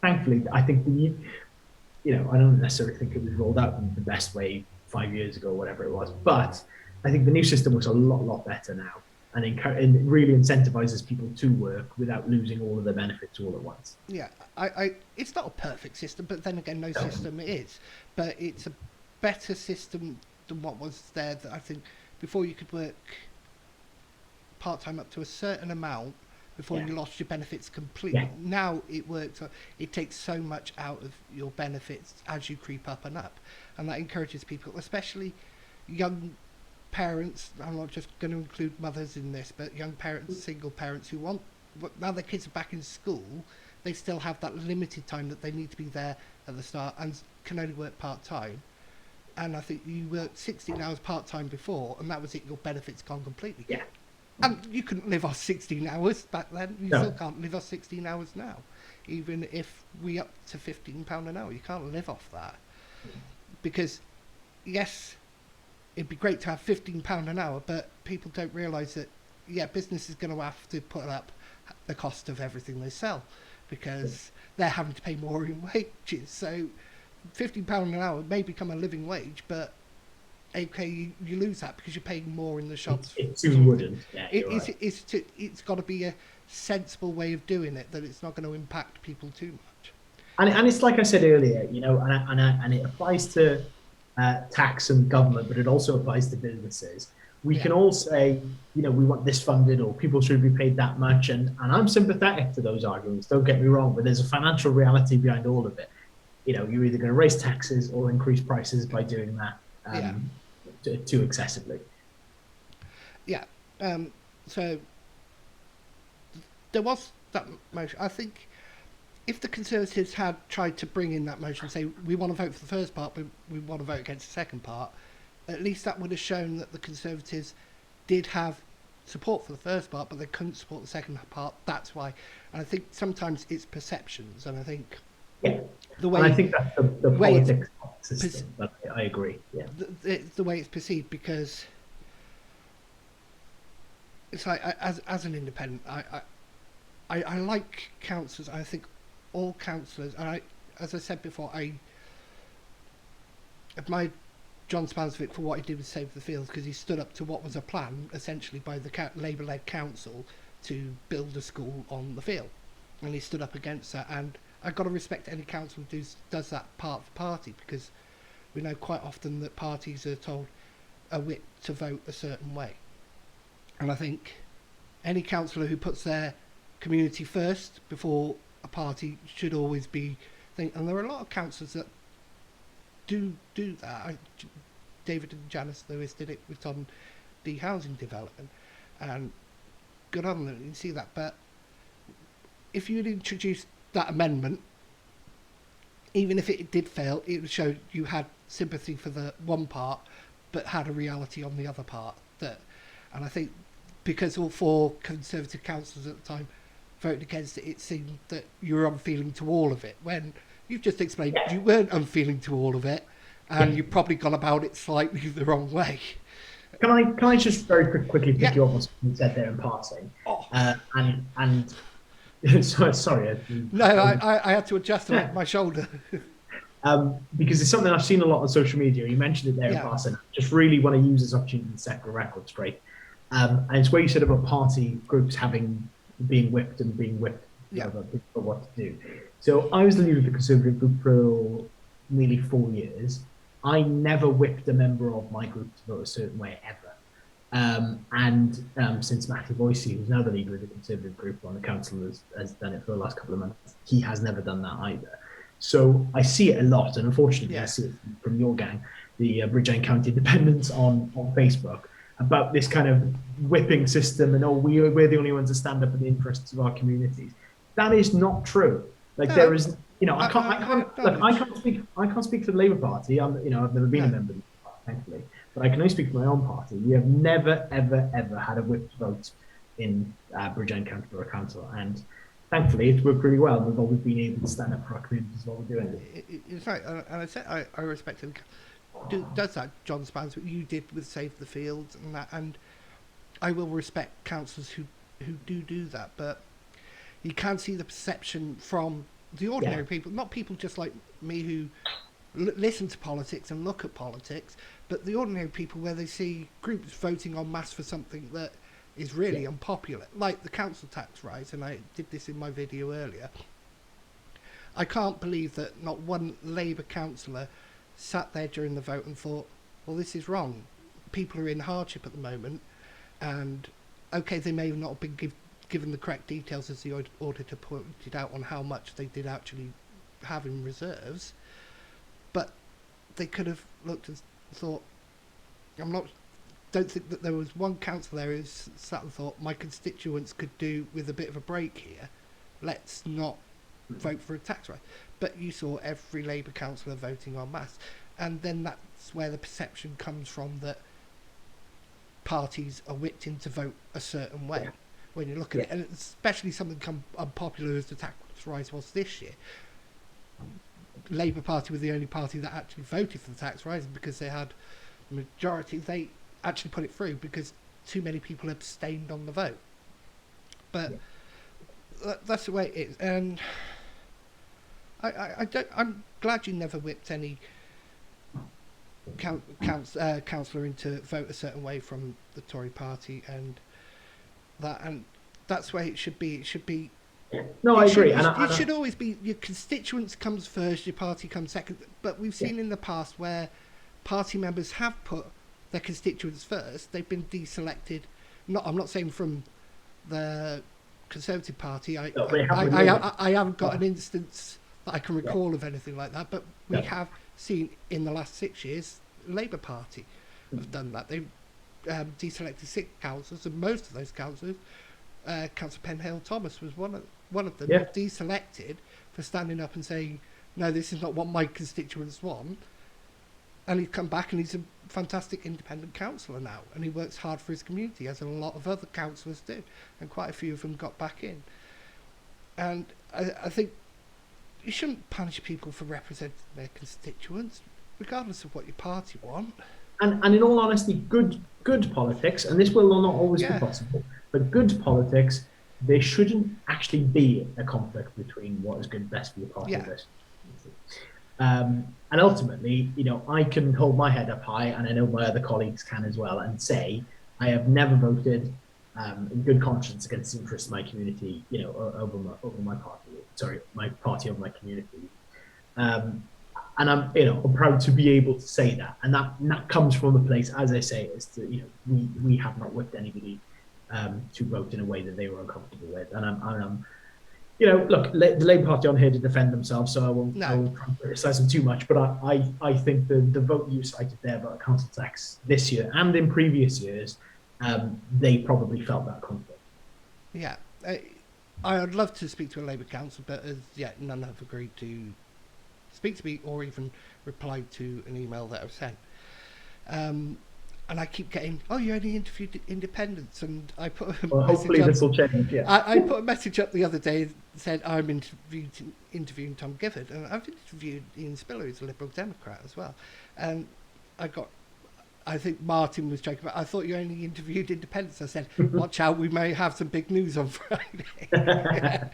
thankfully, I think I don't necessarily think it was rolled out in the best way 5 years ago, or whatever it was. But I think the new system works a lot better now, and really incentivizes people to work without losing all of their benefits all at once. Yeah, it's not a perfect system, but then again, no system is. But it's a better system than what was there. That I think before you could work part-time up to a certain amount before you lost your benefits completely. Now it works. It takes so much out of your benefits as you creep up and up, and that encourages people, especially young parents. I'm not just going to include mothers in this, but young parents, single parents who want, now their kids are back in school, they still have that limited time that they need to be there at the start and can only work part-time. And I think you worked 16 hours part-time before, and that was it. Your benefits gone completely. Yeah. And you couldn't live off 16 hours back then. You still can't live off 16 hours now. Even if we up to £15 an hour, you can't live off that. Because, yes, it'd be great to have £15 an hour, but people don't realise that, business is going to have to put up the cost of everything they sell because they're having to pay more in wages. So £15 an hour may become a living wage, but okay, you lose that because you're paying more in the shops. It soon wouldn't. Yeah, it's got to be a sensible way of doing it, that it's not going to impact people too much. And it's like I said earlier, and it applies to tax and government, but it also applies to businesses. We can all say, we want this funded, or people should be paid that much, and I'm sympathetic to those arguments. Don't get me wrong, but there's a financial reality behind all of it. You're either going to raise taxes or increase prices by doing that. Too excessively. So there was that motion. I think if the Conservatives had tried to bring in that motion, say we want to vote for the first part, but we want to vote against the second part, at least that would have shown that the Conservatives did have support for the first part, but they couldn't support the second part. That's why. And I think sometimes it's perceptions, and I think the way, and I think that's the politics of the system. But I agree. Yeah, the way it's perceived, because it's like, as an independent, I like councillors. I think all councillors, and as I said before, I admired John Spansvik for what he did with Save the Fields, because he stood up to what was a plan, essentially by the Labour-led council, to build a school on the field, and he stood up against that. And I've got to respect any council who does that part of the party, because we know quite often that parties are told, are whipped to vote a certain way. And I think any councillor who puts their community first before a party should always be and there are a lot of councillors that do that. David and Janice Lewis did it with on the housing development, and good on them, you see that. But if you'd introduced that amendment even if it did fail, it would show you had sympathy for the one part, but had a reality on the other part. And I think because all four Conservative councillors at the time voted against it, it seemed that you were unfeeling to all of it. When you've just explained Yeah. you weren't unfeeling to all of it, and Yeah. you've probably gone about it slightly the wrong way. Can I just very quickly pick Yeah. you up on something you said there in passing? Oh. And sorry. No, I had to adjust my shoulder. Because it's something I've seen a lot on social media. You mentioned it there in Yeah. passing. I just really want to use this opportunity to set the record straight. And it's where you said about party groups being whipped and being whipped Yeah. for what to do. So I was the leader of the Conservative group for nearly 4 years. I never whipped a member of my group to vote a certain way ever. Since Matthew Boycey, who's now the leader of the Conservative group on the council, has done it for the last couple of months, he has never done that either. So I see it a lot, and unfortunately, I see it from your gang, the Bridgend County Independents on Facebook, about this kind of whipping system, and we're the only ones that stand up for the interests of our communities. That is not true. Like No, there is, I can't speak for the Labour Party. I've never been a member of the party, thankfully, but I can only speak for my own party. We have never, ever, ever had a whipped vote in Bridgend County Borough Council, and thankfully it's worked really well. We've always been able to stand up for our communities while we're doing it. It's right, and I said I respect him. Does that, John Spans, what you did with Save the Fields and that, and I will respect councillors who do that, but you can see the perception from the ordinary people, not people just like me who listen to politics and look at politics, but the ordinary people where they see groups voting en masse for something that is really unpopular, like the council tax rise, and I did this in my video earlier. I can't believe that not one Labour councillor sat there during the vote and thought, well, this is wrong. People are in hardship at the moment, and okay, they may have not been given the correct details as the auditor pointed out on how much they did actually have in reserves, but they could have looked and thought, don't think that there was one councillor there who sat and thought, my constituents could do with a bit of a break here, let's not vote for a tax rise. But you saw every Labour councillor voting en masse, and then that's where the perception comes from that parties are whipped into vote a certain way when you look at it, and especially something unpopular as the tax rise was this year. Labour Party were the only party that actually voted for the tax rise because they had the majority. They actually put it through because too many people abstained on the vote. But that's the way it is, and I'm glad you never whipped any councillor into vote a certain way from the Tory party, and that's where it should be. It should be. No, I agree. It should always be your constituents comes first, your party comes second. But we've seen in the past where party members have put their constituents first. They've been deselected. I'm not saying from the Conservative Party. I haven't got an instance that I can recall of anything like that. But we have seen in the last 6 years, Labour Party have done that. They've deselected 6 councillors, and most of those councillors, Councillor Penhale Thomas was one of them, deselected for standing up and saying, no, this is not what my constituents want. And he's come back and he's a fantastic independent councillor now, and he works hard for his community, as a lot of other councillors do, and quite a few of them got back in. And I think you shouldn't punish people for representing their constituents, regardless of what your party want. And in all honesty, good politics, and this will not always be possible, but good politics, there shouldn't actually be a conflict between what is good best for your party versus and ultimately, I can hold my head up high, and I know my other colleagues can as well, and say I have never voted in good conscience against the interests of my community, over my party. Sorry, my party over my community. And I'm proud to be able to say that, and that comes from a place, as I say, is that we have not whipped anybody to vote in a way that they were uncomfortable with, and I'm look, the Labour Party on here to defend themselves, so I won't try and criticise them too much. But I think the vote you cited there about council tax this year and in previous years, they probably felt that conflict. Yeah, I would love to speak to a Labour council, but none have agreed to speak to me or even reply to an email that I've sent. And I keep getting, oh, you only interviewed independents, and I put a Well, message hopefully up. this will change. Yeah. I put a message up the other day that said I'm interviewing Tom Giffard, and I've interviewed Ian Spiller, who's a Liberal Democrat as well. And I think Martin was joking about, I thought you only interviewed independents. I said, watch out, we may have some big news on Friday.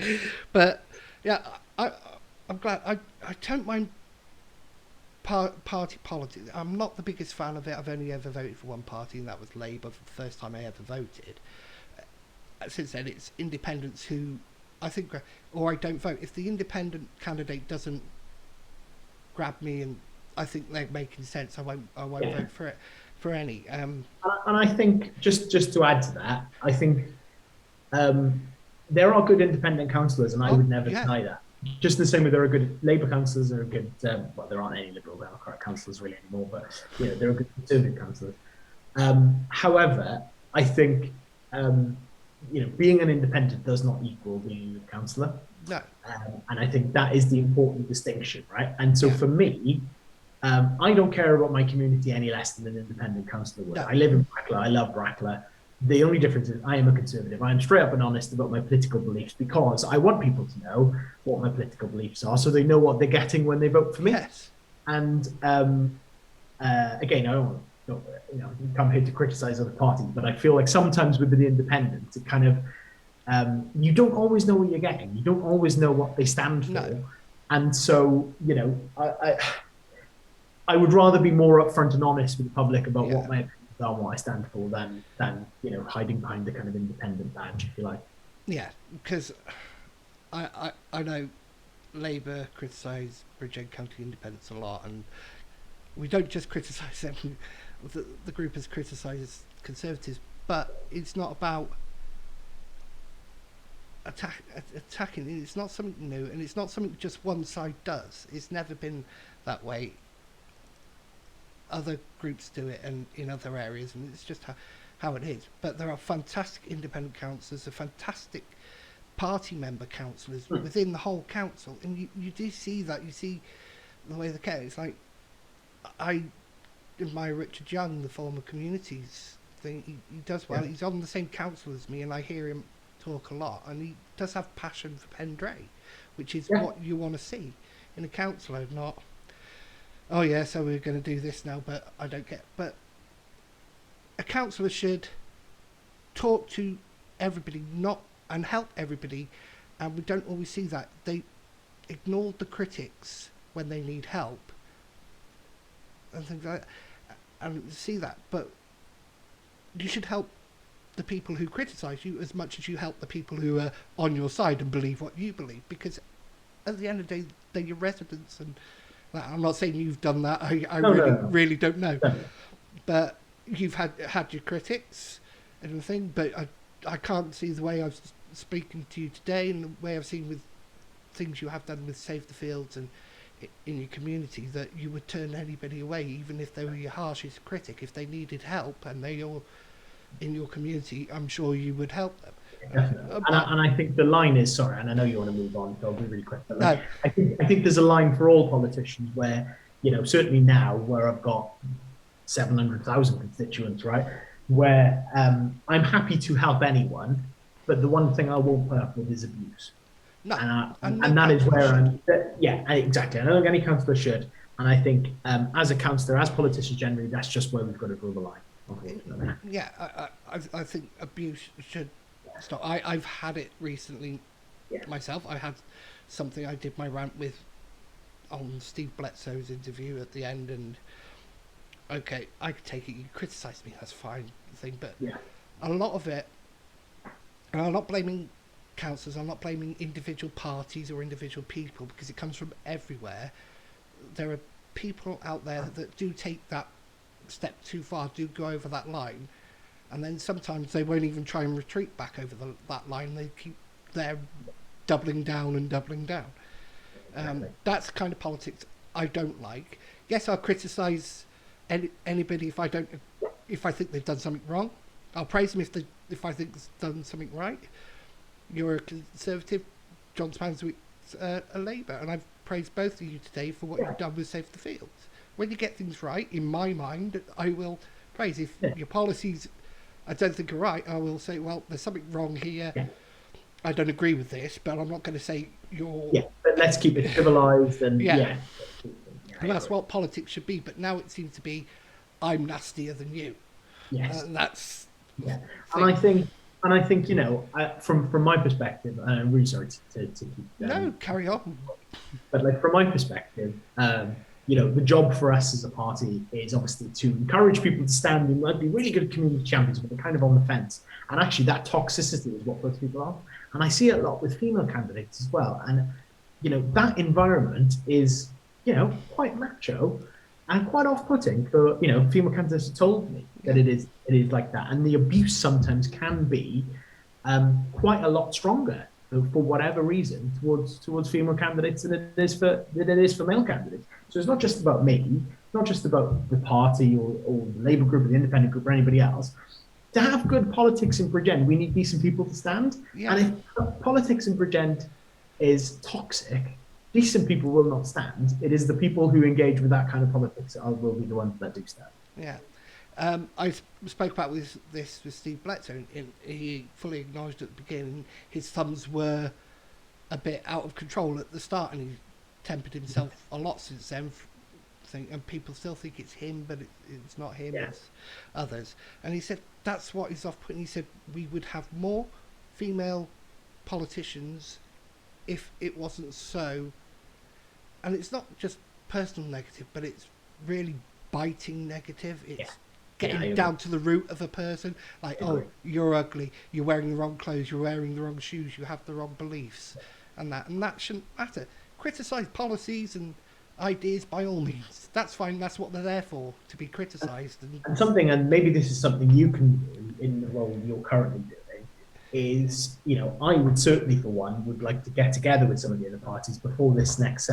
But yeah, I'm glad. I don't mind party politics. I'm not the biggest fan of it. I've only ever voted for one party, and that was Labour for the first time I ever voted. Since then, it's independents who I think, or I don't vote. If the independent candidate doesn't grab me and I think they're making sense, I won't vote for it, for any. And I think, just to add to that, I think there are good independent councillors, and I would never deny that. Just the same way there are good Labour councillors, there are good, well, there aren't any Liberal Democrat councillors really anymore, but there are good Conservative councillors. However, I think being an independent does not equal being a councillor. No. And I think that is the important distinction, right? And so for me, I don't care about my community any less than an independent councillor would. No. I live in Brackla. I love Brackla. The only difference is I am a Conservative. I am straight up and honest about my political beliefs because I want people to know what my political beliefs are so they know what they're getting when they vote for me. Yes. And again, I don't come here to criticise other parties, but I feel like sometimes with the independents, it kind of, you don't always know what you're getting. You don't always know what they stand for. No. And so, I would rather be more upfront and honest with the public about what my opinions are and what I stand for than hiding behind the kind of independent badge, if you like. Yeah, because I know Labour criticise Bridgend County Independents a lot, and we don't just criticise them. The group has criticised Conservatives, but it's not about attacking. It's not something new, and it's not something just one side does. It's never been that way. Other groups do it, and in other areas, and it's just how it is. But there are fantastic independent councillors, a fantastic party member councillors within the whole council, and you do see that. You see the way they care. It's like I admire Richard Young, the former communities thing. He does well. He's on the same council as me, and I hear him talk a lot, and he does have passion for Pendray, which is what you want to see in a councillor, not, oh yeah, so we're going to do this now, but I don't get. But a councillor should talk to everybody, and help everybody, and we don't always see that. They ignore the critics when they need help and things like that, and see that. But you should help the people who criticise you as much as you help the people who are on your side and believe what you believe, because at the end of the day, they're your residents. And I'm not saying you've done that. I really don't know. No. But you've had your critics and everything, but I can't see the way I was speaking to you today and the way I've seen with things you have done with Save the Fields and in your community, that you would turn anybody away, even if they were your harshest critic. If they needed help and they are in your community, I'm sure you would help them. And I think the line is, sorry, and I know you want to move on, so I'll be really quick. But no. I think there's a line for all politicians where, certainly now where I've got 700,000 constituents, right, where I'm happy to help anyone, but the one thing I won't put up with is abuse. No, and that is where I'm. Yeah, exactly. I don't think any councillor should, and I think as a councillor, as politicians generally, that's just where we've got to draw the line. Yeah, I think abuse should stop. I've had it recently myself. I had something I did my rant with on Steve Bledsoe's interview at the end, and okay, I could take it. You criticise me, that's fine thing, but a lot of it, and I'm not blaming councillors, I'm not blaming individual parties or individual people, because it comes from everywhere. There are people out there that do take that step too far, do go over that line, and then sometimes they won't even try and retreat back over that line. They keep there doubling down and doubling down. That's the kind of politics I don't like. Yes, I'll criticise anybody if I think they've done something wrong. I'll praise them if I think they've done something right. You're a Conservative, John Spanswick's a Labour, and I've praise both of you today for what you've done with Save the Fields. When you get things right, in my mind, I will praise. If your policies I don't think are right, I will say, well, there's something wrong here. I don't agree with this, but I'm not going to say you're... Yeah, but let's keep it civilized and and that's what politics should be. But now it seems to be, I'm nastier than you. Yes. That's... Yeah. And I think, you know, from my perspective, and I'm really sorry to keep... No, carry on. But like, from my perspective, you know, the job for us as a party is obviously to encourage people to stand and like, be really good community champions, but they're kind of on the fence. And actually that toxicity is what puts people off. And I see it a lot with female candidates as well. And, you know, that environment is, you know, quite macho and quite off-putting for, you know, female candidates have told me that it is like that. And the abuse sometimes can be quite a lot stronger for whatever reason towards female candidates than it is for male candidates. So it's not just about me, not just about the party or the Labour group or the independent group or anybody else. To have good politics in Bridgend, we need decent people to stand. Yeah. And if politics in Bridgend is toxic, decent people will not stand. It is the people who engage with that kind of politics will be the ones that do stand. Yeah. I spoke about this with Steve Bledsoe, and he fully acknowledged at the beginning his thumbs were a bit out of control at the start, and he tempered himself a lot since then. And people still think it's him, but it's not him, it's others. And he said that's what is off-putting. He said we would have more female politicians if it wasn't so. And it's not just personal negative, but it's really biting negative. It's getting down to the root of a person. Like, oh, you're ugly, you're wearing the wrong clothes, you're wearing the wrong shoes, you have the wrong beliefs, and that shouldn't matter. Criticise policies and ideas by all means. That's fine. That's what they're there for, to be criticised. And maybe this is something you can do in the role you're currently doing, is, you know, I would certainly, for one, would like to get together with some of the other parties before this next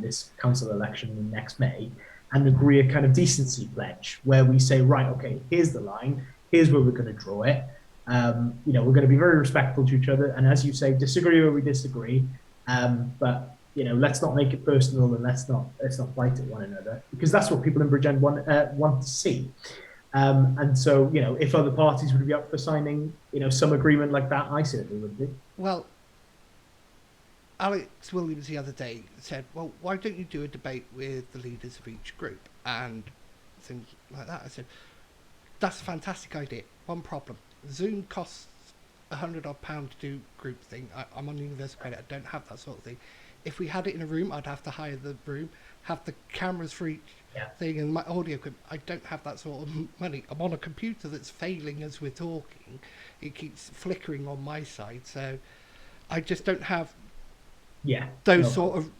this council election in next May and agree a kind of decency pledge where we say, right, okay, here's the line, here's where we're going to draw it. You know, we're going to be very respectful to each other, and as you say, disagree where we disagree, but you know, let's not make it personal, and let's not fight at one another, because that's what people in Bridgend want to see. And so, you know, if other parties would be up for signing, you know, some agreement like that, I certainly would be. Well, Alex Williams the other day said, well, why don't you do a debate with the leaders of each group and things like that? I said, that's a fantastic idea. One problem: Zoom costs £100 odd to do group thing. I'm on universal credit. I don't have that sort of thing. If we had it in a room, I'd have to hire the room, have the cameras for each thing, and my audio equipment. I don't have that sort of money. I'm on a computer that's failing as we're talking. It keeps flickering on my side, so I just don't have those sort of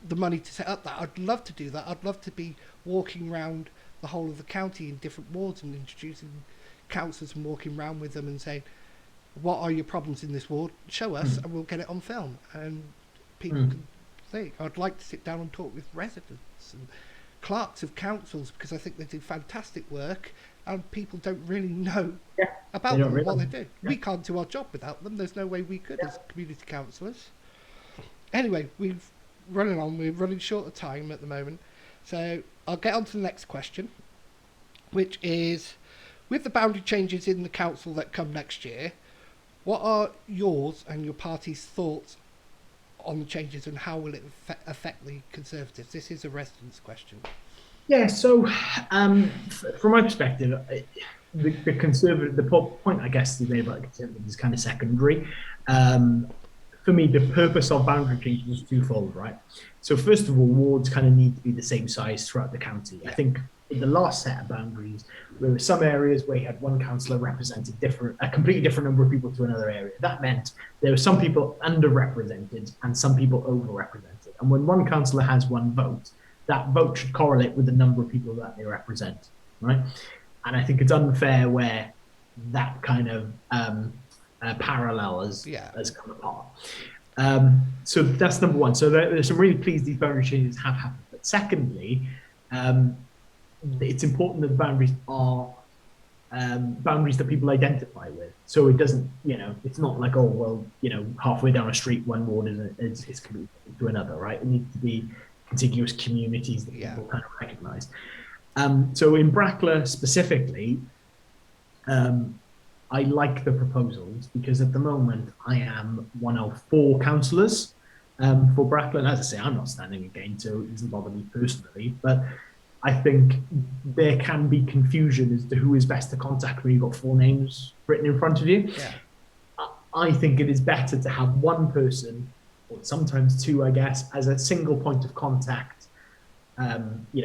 the money to set up that. I'd love to do that. I'd love to be walking around the whole of the county in different wards and introducing councillors and walking around with them and saying, what are your problems in this ward? Show us and we'll get it on film. And people can think. I'd like to sit down and talk with residents and clerks of councils, because I think they do fantastic work and people don't really know about them, what they do. We can't do our job without them. There's no way we could as community councillors. Anyway, we're running short of time at the moment, so I'll get on to the next question, which is, with the boundary changes in the council that come next year, what are yours and your party's thoughts on the changes, and how will it affect the Conservatives? This is a residents' question. Yeah, so from my perspective, the Conservative, the point I guess you made about the Conservatives is kind of secondary. For me, the purpose of boundary changes is twofold, right? So first of all, wards kind of need to be the same size throughout the county. I think in the last set of boundaries, there were some areas where you had one councillor representing a completely different number of people to another area. That meant there were some people underrepresented and some people overrepresented. And when one councillor has one vote, that vote should correlate with the number of people that they represent, right? And I think it's unfair where that kind of parallel has come apart. So that's number one. So there's some really pleased these boundary changes have happened. But secondly, it's important that the boundaries are boundaries that people identify with. So it doesn't, it's not like, oh, well, halfway down a street, one ward is completely to another, right? It needs to be contiguous communities that people kind of recognize. So in Brackler specifically, I like the proposals because at the moment I am one of 4 councillors for Brackler. And as I say, I'm not standing again, so it doesn't bother me personally. But I think there can be confusion as to who is best to contact when you've got 4 names written in front of you. Yeah. I think it is better to have one person, or sometimes 2, I guess, as a single point of contact.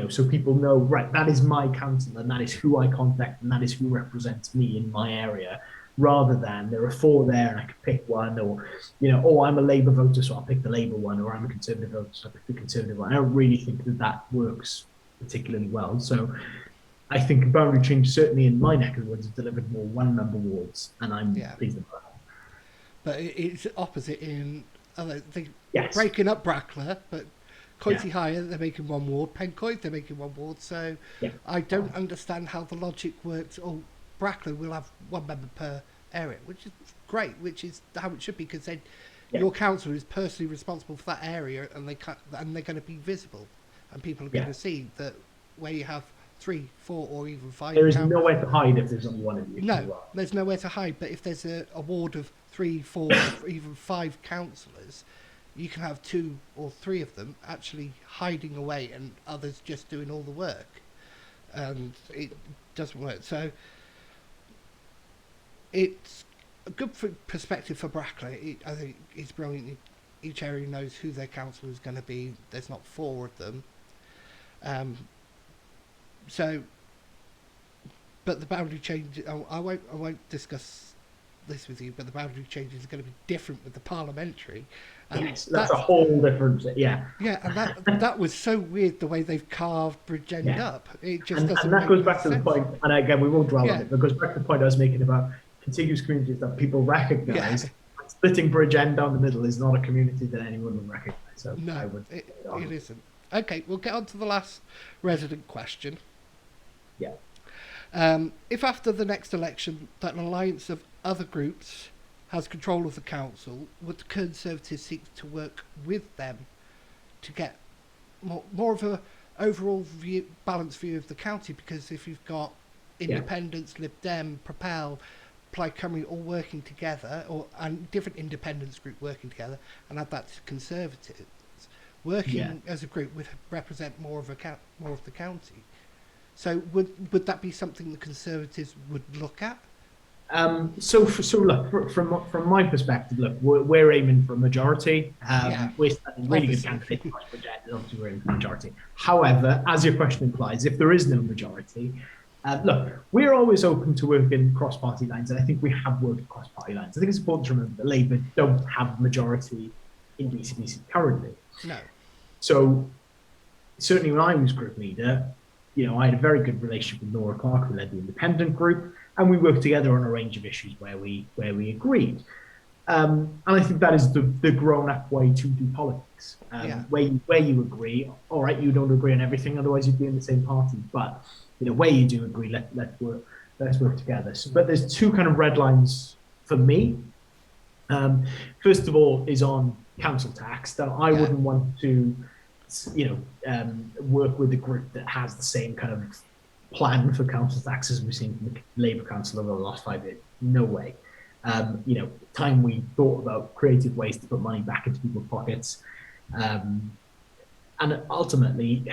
So people know, right, that is my councillor, and that is who I contact, and that is who represents me in my area, rather than there are 4 there and I can pick one, or, oh, I'm a Labour voter, so I'll pick the Labour one, or I'm a Conservative voter, so I'll pick the Conservative one. I don't really think that works particularly well. So I think a boundary change, certainly in my neck of the woods, has delivered more 1-member wards, and I'm pleased about that. But it's opposite in, they're yes. breaking up Brackler, but Coity Higher, they're making 1 ward. Pencoed, they're making 1 ward. So I don't understand how the logic works. Oh, Brackler will have 1 member per area, which is great, which is how it should be, because then your councillor is personally responsible for that area, and they're going to be visible, and people are going to see that where you have 3, 4, or even 5. There is nowhere to hide if there's only one of you. No, there's nowhere to hide. But if there's a ward of 3, 4, or even 5 councillors, you can have 2 or 3 of them actually hiding away and others just doing all the work. And it doesn't work. So it's a good perspective for Brackler. I think it's brilliant. Each area knows who their councillor is going to be. There's not 4 of them. But the boundary change, I won't discuss this with you, but the boundary changes are going to be different with the parliamentary. And yes, that's a whole different, Yeah, and that was so weird the way they've carved Bridgend up. It just doesn't. And that goes back to the point, and again, we won't dwell on it, but it goes back to the point I was making about contiguous communities that people recognise. Splitting Bridgend down the middle is not a community that anyone would recognise. So no, it isn't. Okay, we'll get on to the last resident question. Yeah. If after the next election that an alliance of other groups has control of the council, would the Conservatives seek to work with them to get more of a overall balanced view of the county? Because if you've got Independents, Lib Dem, Propel, Plaid Cymru all working together, and different independence group working together, and add that to Conservatives working as a group would represent more of the county. So would that be something the Conservatives would look at? So look, from my perspective, look, we're aiming for a majority. We're standing really good candidates. Obviously, we're aiming for a majority. However, as your question implies, if there is no majority, look, we're always open to working cross-party lines, and I think we have worked cross-party lines. I think it's important to remember that Labour don't have a majority in DCDC currently. No. So certainly when I was group leader, I had a very good relationship with Laura Clark, who led the independent group, and we worked together on a range of issues where we agreed. And I think that is the grown-up way to do politics. Where you agree, all right, you don't agree on everything, otherwise you'd be in the same party. But where you do agree, let's work together. But there's 2 kind of red lines for me. First of all, is on council tax. That I wouldn't want to, work with a group that has the same kind of plan for council tax as we've seen from the Labour Council over the last 5 years. No way. Time we thought about creative ways to put money back into people's pockets. And ultimately,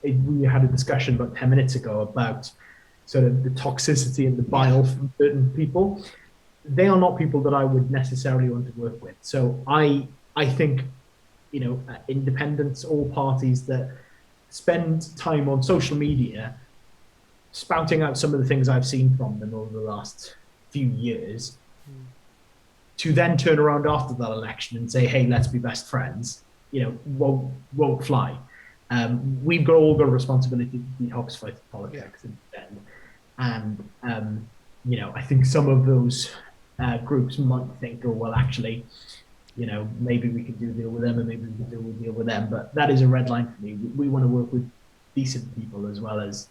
we had a discussion about 10 minutes ago about sort of the toxicity and the bile from certain people. They are not people that I would necessarily want to work with. So I think, independents, all parties that spend time on social media spouting out some of the things I've seen from them over the last few years, to then turn around after that election and say, hey, let's be best friends, won't fly. We've all got a responsibility to detox fight politics in the end. And, I think some of those groups might think, oh, well, actually, maybe we can do a deal with them and maybe we can do a deal with them. But that is a red line for me. We want to work with decent people as well as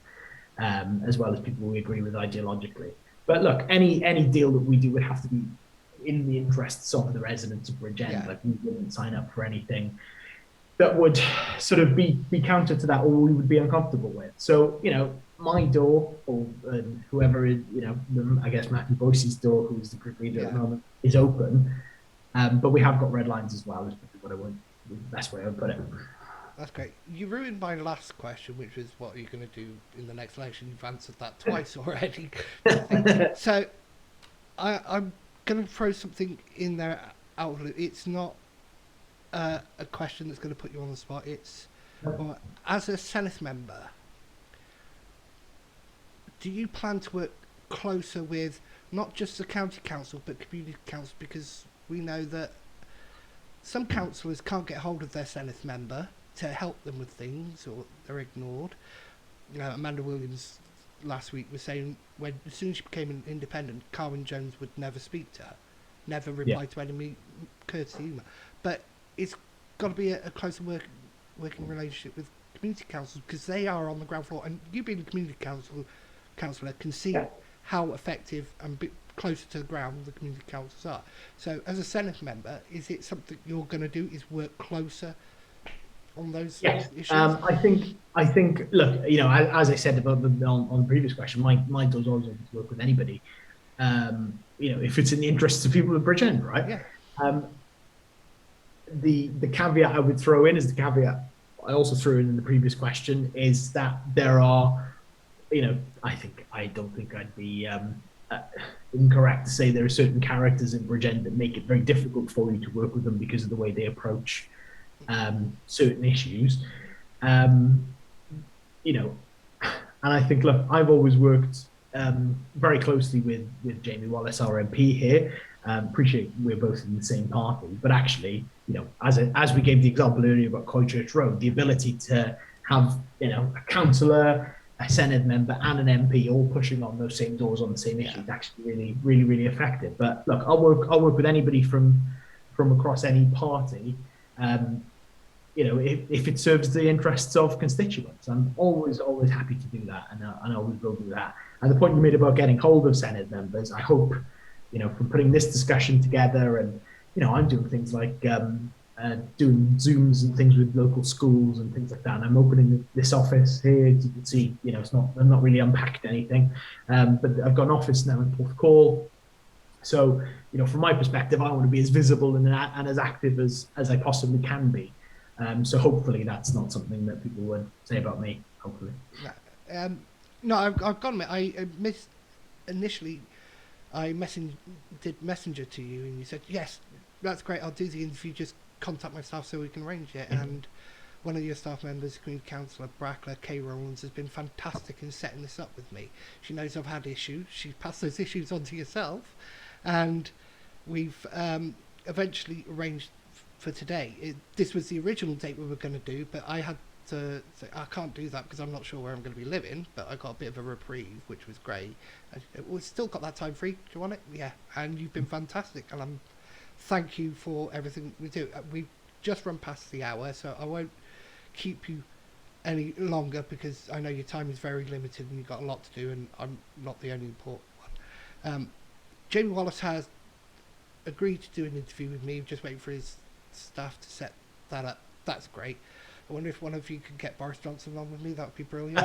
as well as people we agree with ideologically. But look, any deal that we do would have to be in the interests of the residents of Bridgend. Yeah. Like, we wouldn't sign up for anything that would sort of be counter to that, or we would be uncomfortable with. So, my door, or whoever is, I guess Matthew Boyce's door, who's the group leader at the Yeah. moment, is open. But we have got red lines as well. Is what I would, the best way I would put it. That's great. You ruined my last question, which was what are you going to do in the next election? You've answered that twice already. So I'm going to throw something in there out of it. It's not a question that's going to put you on the spot. It's, well, as a Senate member, do you plan to work closer with not just the county council but community council? Because we know that some councillors can't get hold of their Senate member to help them with things, or they're ignored. Amanda Williams last week was saying as soon as she became an independent, Carwyn Jones would never speak to her, never reply to any courtesy email. But it's got to be a closer working relationship with community councils, because they are on the ground floor, and you being a community councillor can see how effective and closer to the ground the community councils are. So as a Senate member, is it something you're going to do, is work closer on those issues? I think. Look, as I said about on the previous question, my door's always open to work with anybody. If it's in the interests of people of Bridgend, right? Yeah. The caveat I would throw in is the caveat I also threw in the previous question, is that there are, I don't think I'd be incorrect to say there are certain characters in Bridgend that make it very difficult for you to work with them because of the way they approach certain issues. And I think, look, I've always worked very closely with Jamie Wallace, our MP here. Appreciate we're both in the same party, but actually, as we gave the example earlier about Coychurch Road, the ability to have, a councillor, a Senate member, and an MP all pushing on those same doors on the same issue is actually really, really, really effective. But look, I'll work with anybody from across any party. If it serves the interests of constituents, I'm always happy to do that, and I always will do that. And the point you made about getting hold of Senate members, I hope, from putting this discussion together, and I'm doing things like doing Zooms and things with local schools and things like that. And I'm opening this office here. As you can see, I'm not really unpacked anything, but I've got an office now in Porthcawl. So, from my perspective, I want to be as visible and as active as I possibly can be. So hopefully that's not something that people would say about me. Hopefully. No, I've got to admit, I missed initially. I did messenger to you, and you said yes, that's great. I'll do the interview. Just contact my staff so we can arrange it. And one of your staff members, community councillor Brackler, Kay Rowlands, has been fantastic in setting this up with me. She knows I've had issues. She's passed those issues on to yourself, and we've eventually arranged for today. This was the original date we were going to do, but I had to say I can't do that because I'm not sure where I'm going to be living, but I got a bit of a reprieve, which was great. We've still got that time free. Do you want it? Yeah. And you've been fantastic, and thank you for everything we do. We've just run past the hour, so I won't keep you any longer because I know your time is very limited and you've got a lot to do, and I'm not the only important one. Jamie Wallace has agreed to do an interview with me. Just waiting for his staff to set that up. That's great. I wonder if one of you could get Boris Johnson on with me. That would be brilliant.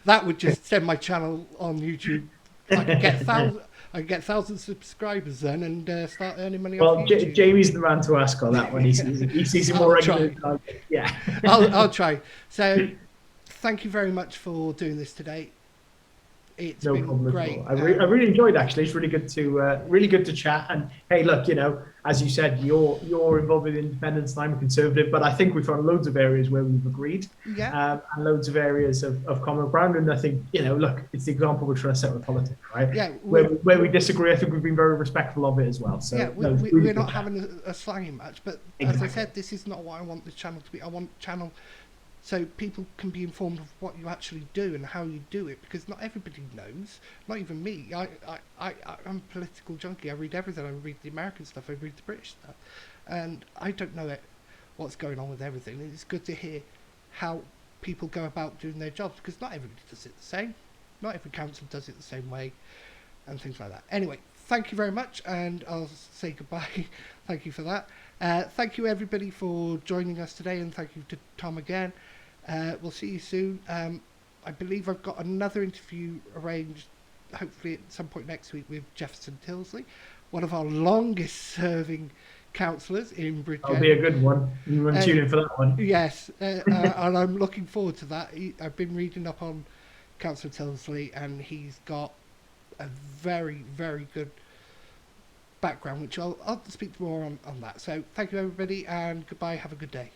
That would just send my channel on YouTube. I could get thousands of subscribers then and start earning money off YouTube. Jamie's the man to ask on that one. He sees it more regularly. Yeah. I'll try. So thank you very much for doing this today. It's no been problem great. I really enjoyed it, actually. It's really good to chat. And hey, look, as you said, you're involved with independence and I'm a conservative, but I think we found loads of areas where we've agreed, and loads of areas of common ground. And I think, look, it's the example we're trying to set with politics, right? Yeah. Where we disagree, I think we've been very respectful of it as well. So yeah, we're not having a slanging match, but exactly. As I said, this is not what I want the channel to be. I want channel so people can be informed of what you actually do and how you do it, because not everybody knows, not even me. I'm a political junkie. I read everything. I read the American stuff. I read the British stuff. And I don't know what's going on with everything. And it's good to hear how people go about doing their jobs, because not everybody does it the same. Not every council does it the same way, and things like that. Anyway, thank you very much, and I'll say goodbye. Thank you for that. Thank you everybody for joining us today, and thank you to Tom again. We'll see you soon. I believe I've got another interview arranged, hopefully at some point next week, with Jefferson Tilsley, one of our longest serving councillors in Bridgend. That'll be a good one. You want to tune in for that one? Yes, and I'm looking forward to that. I've been reading up on Councillor Tilsley, and he's got a very, very good background, which I'll speak more on that. So thank you everybody, and goodbye. Have a good day.